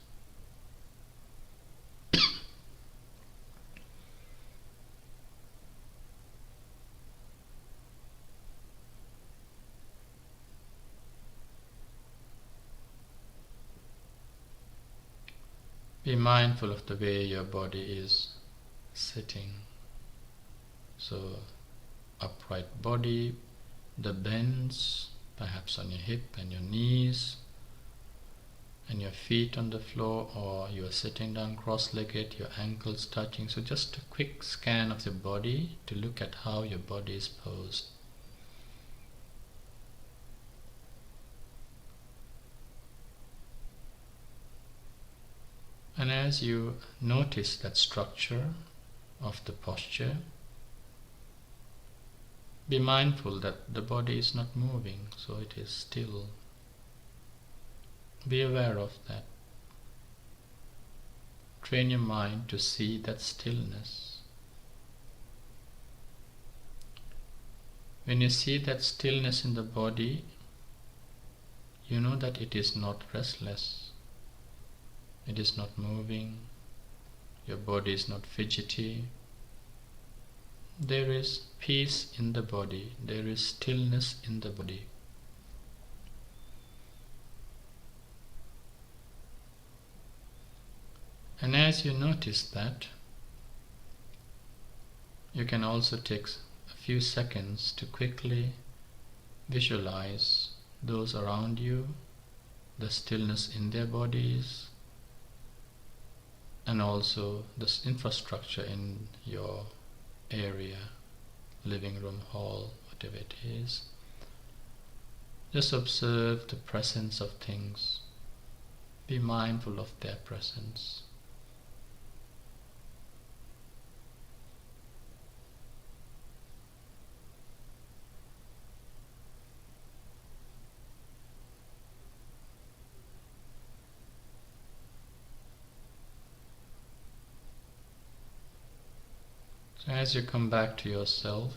Be mindful of the way your body is sitting. So upright body, the bends, perhaps on your hip and your knees, and your feet on the floor, or you are sitting down cross-legged, your ankles touching. So just a quick scan of the body to look at how your body is posed. And as you notice that structure of the posture, be mindful that the body is not moving, so it is still. Be aware of that. Train your mind to see that stillness. When you see that stillness in the body, you know that it is not restless. It is not moving, your body is not fidgety, there is peace in the body, there is stillness in the body. And as you notice that, you can also take a few seconds to quickly visualize those around you, the stillness in their bodies, and also this infrastructure in your area, living room, hall, whatever it is. Just observe the presence of things. Be mindful of their presence. So as you come back to yourself,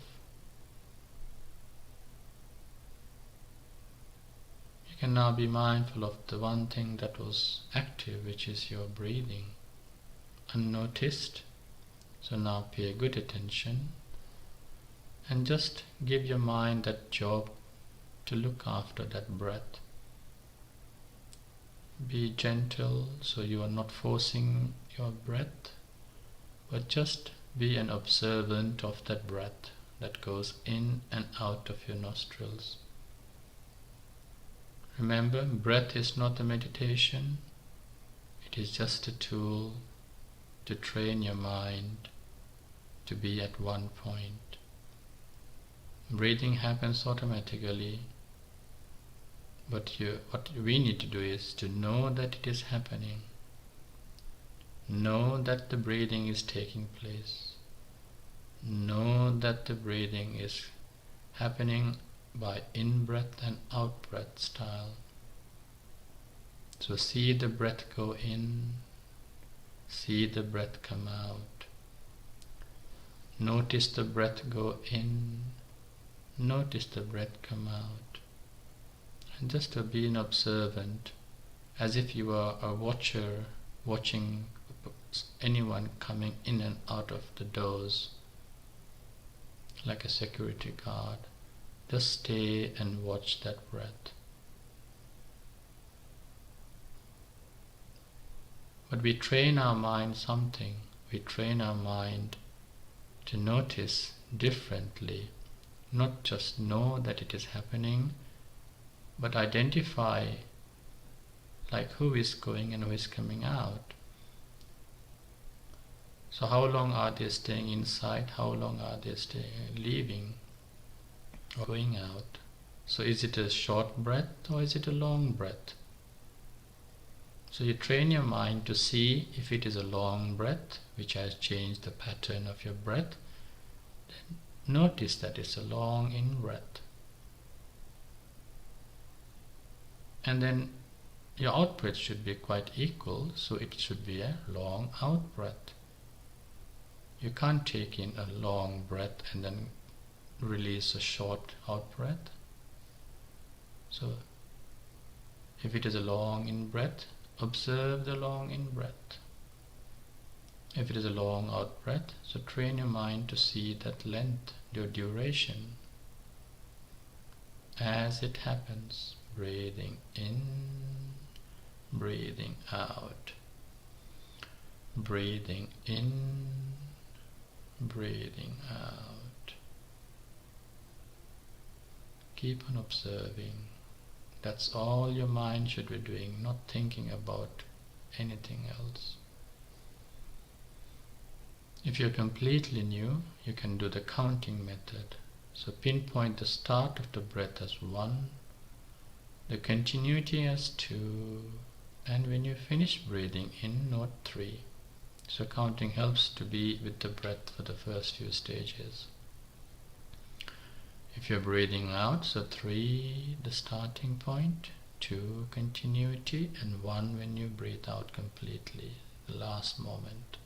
you can now be mindful of the one thing that was active, which is your breathing, unnoticed. So now pay good attention and just give your mind that job to look after that breath. Be gentle, so you are not forcing your breath, but just be an observant of that breath that goes in and out of your nostrils. Remember, breath is not a meditation. It is just a tool to train your mind to be at one point. Breathing happens automatically, but what we need to do is to know that it is happening. Know that the breathing is taking place. Know that the breathing is happening by in-breath and out-breath style. So see the breath go in, see the breath come out. Notice the breath go in, notice the breath come out. And just to be an observant, as if you are a watcher watching anyone coming in and out of the doors, like a security guard. Just stay and watch that breath. But we train our mind something. We train our mind to notice differently, not just know that it is happening, but identify like who is going and who is coming out. So how long are they staying inside? How long are they leaving or going out? So is it a short breath or is it a long breath? So you train your mind to see if it is a long breath, which has changed the pattern of your breath. Then notice that it's a long in-breath. And then your out-breath should be quite equal, so it should be a long out-breath. You can't take in a long breath and then release a short out-breath. So if it is a long in-breath, observe the long in-breath. If it is a long out-breath, so train your mind to see that length, your duration, as it happens. Breathing in, breathing out, breathing in, breathing out. Keep on observing. That's all your mind should be doing, not thinking about anything else. If you're completely new, you can do the counting method. So pinpoint the start of the breath as 1, the continuity as 2, and when you finish breathing in, note 3. So counting helps to be with the breath for the first few stages. If you're breathing out, so 3 the starting point, 2 continuity, and 1 when you breathe out completely, the last moment.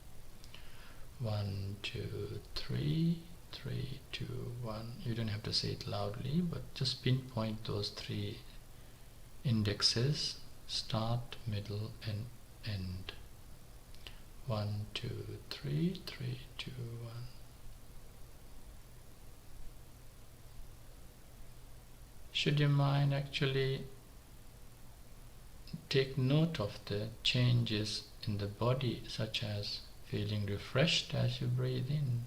1, 2, 3, 3, 2, 1. You don't have to say it loudly, but just pinpoint those 3 indexes, start, middle, and end. 1, 2, 3, 3, 2, 1. should your mind actually take note of the changes in the body, such as feeling refreshed as you breathe in.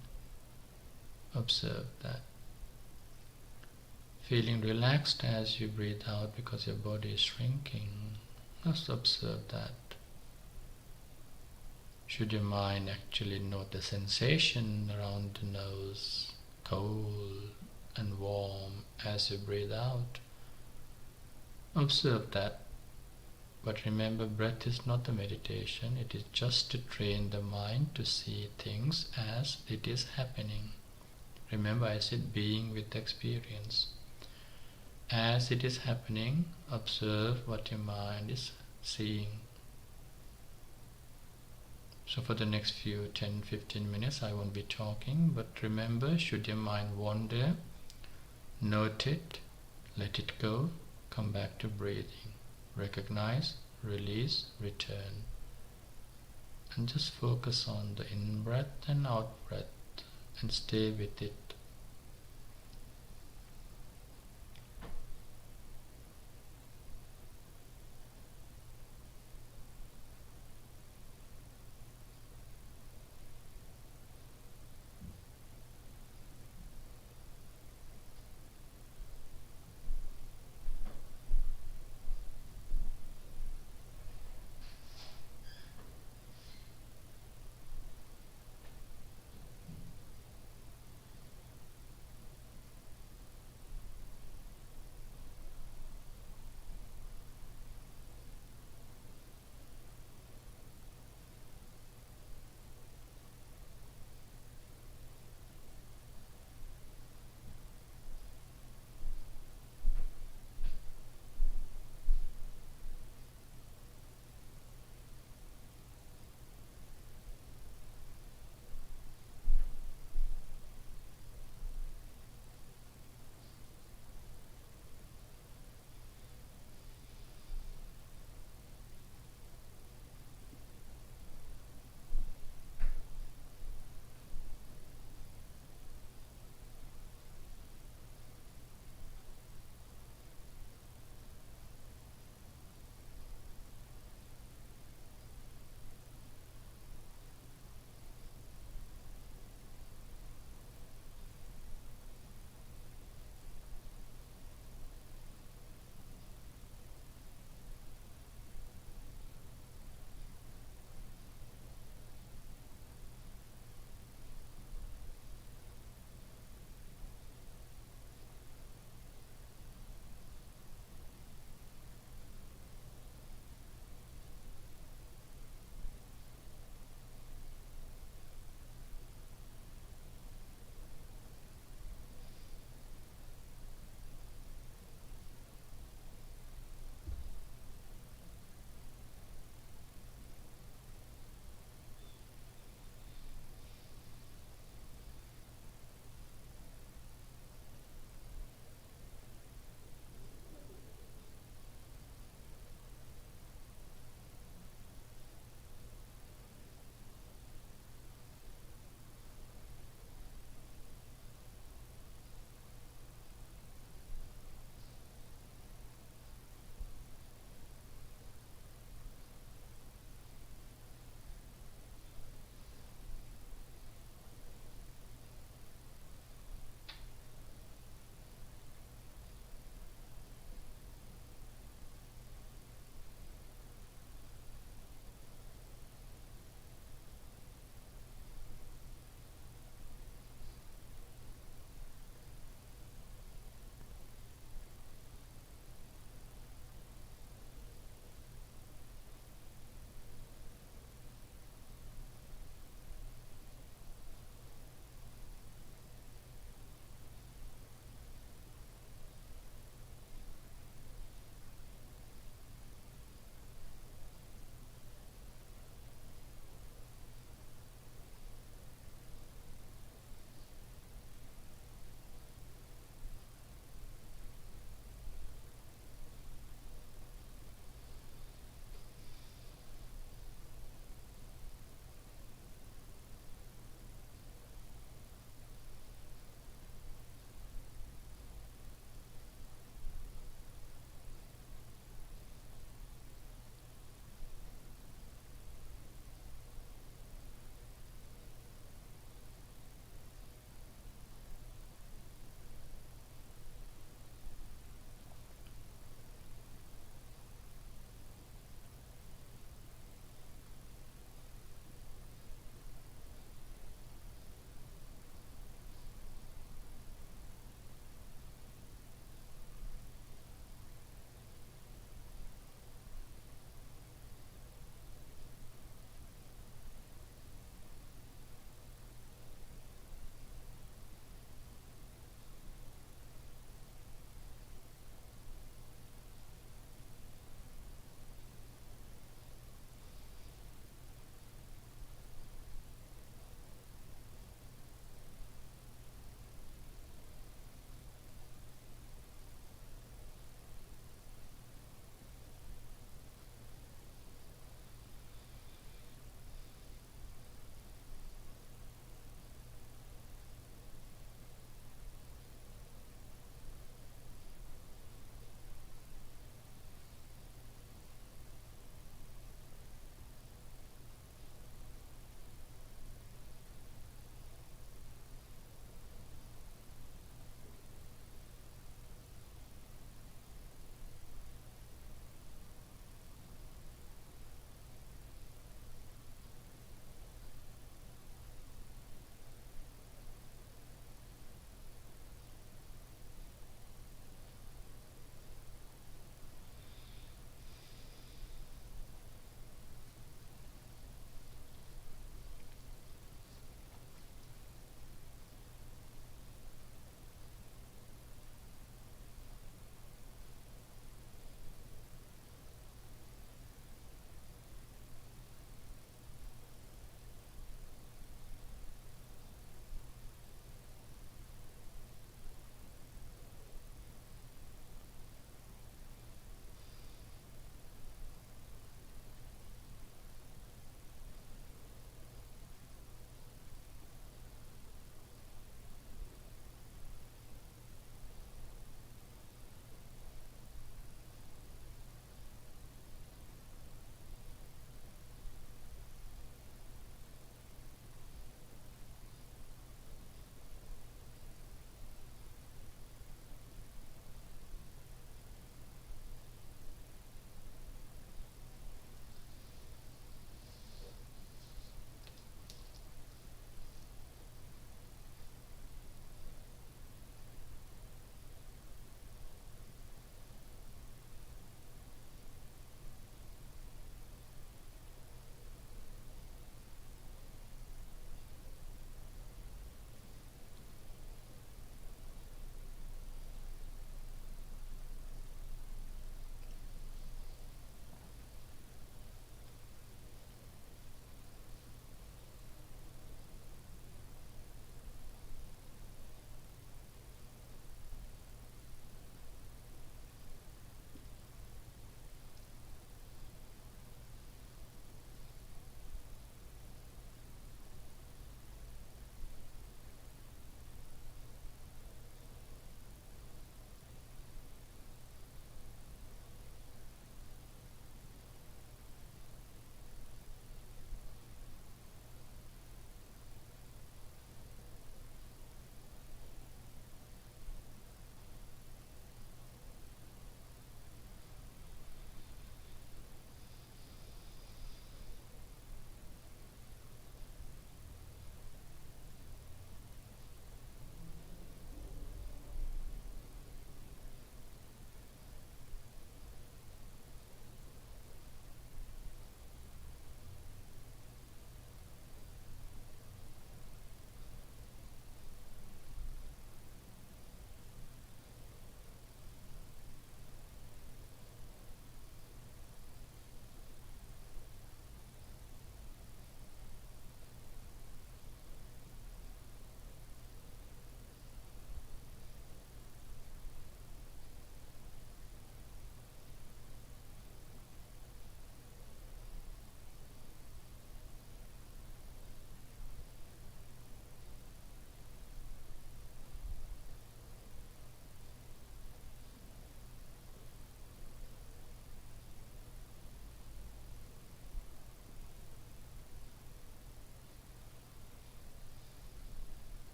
Observe that. Feeling relaxed as you breathe out because your body is shrinking. Just observe that. Should your mind actually note the sensation around the nose, cold and warm as you breathe out, observe that. But remember, breath is not a meditation, it is just to train the mind to see things as it is happening. Remember, I said being with experience. As it is happening, observe what your mind is seeing. So for the next few 10-15 minutes I won't be talking, but remember, should your mind wander, note it, let it go, come back to breathing. Recognize, release, return. And just focus on the in-breath and out-breath and stay with it.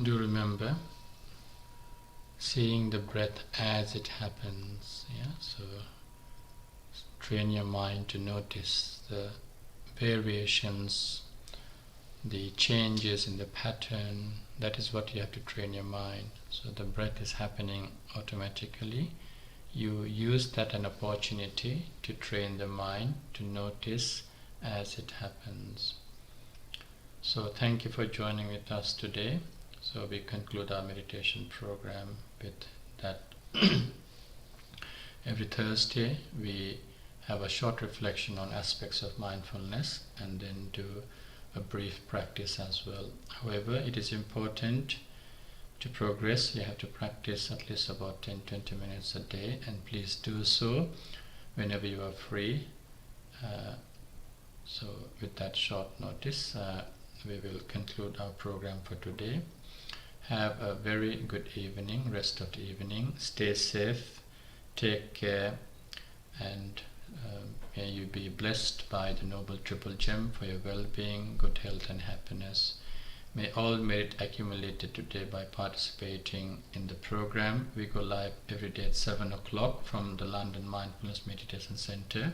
do remember seeing the breath as it happens. So train your mind to notice the variations, the changes in the pattern. That is what you have to train your mind. So the breath is happening automatically. You use that an opportunity to train the mind to notice as it happens. So thank you for joining with us today. So we conclude our meditation program with that. Every Thursday we have a short reflection on aspects of mindfulness and then do a brief practice as well. However, it is important to progress. You have to practice at least about 10-20 minutes a day, and please do so whenever you are free. So with that short notice, we will conclude our program for today. Have a very good evening, rest of the evening. Stay safe, take care, and may you be blessed by the Noble Triple Gem for your well-being, good health and happiness. May all merit accumulated today by participating in the program. We go live every day at 7 o'clock from the London Mindfulness Meditation Center.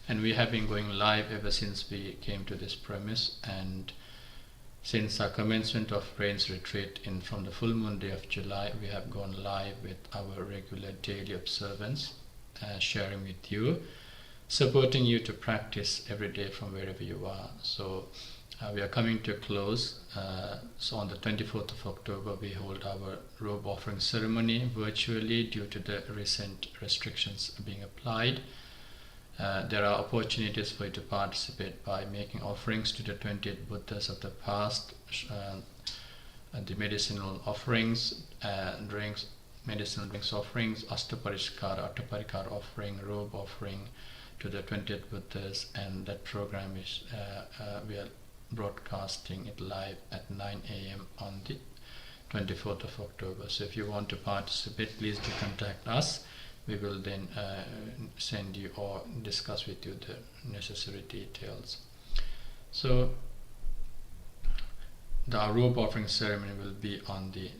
And we have been going live ever since we came to this premise, and since our commencement of Rain's Retreat from the full moon day of July, we have gone live with our regular daily observance, sharing with you, supporting you to practice every day from wherever you are. So we are coming to a close. So on the 24th of October, we hold our robe offering ceremony virtually due to the recent restrictions being applied. There are opportunities for you to participate by making offerings to the 28 Buddhas of the past, the medicinal offerings, drinks, medicinal drinks offerings, Ashtaparikara offering, robe offering to the 28 Buddhas, and that program is we are broadcasting it live at 9 a.m. on the 24th of October. So if you want to participate, please do contact us. We will then send you or discuss with you the necessary details. So the robe offering ceremony will be on the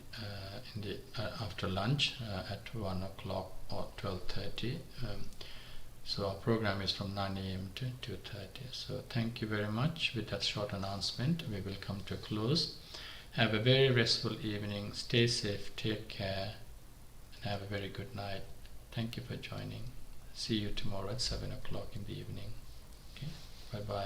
after lunch at 1 o'clock or 12:30. So our program is from 9 a.m. to 2:30. So thank you very much. With that short announcement, we will come to a close. Have a very restful evening. Stay safe, take care, and have a very good night. Thank you for joining. See you tomorrow at 7 o'clock in the evening. Okay, bye-bye.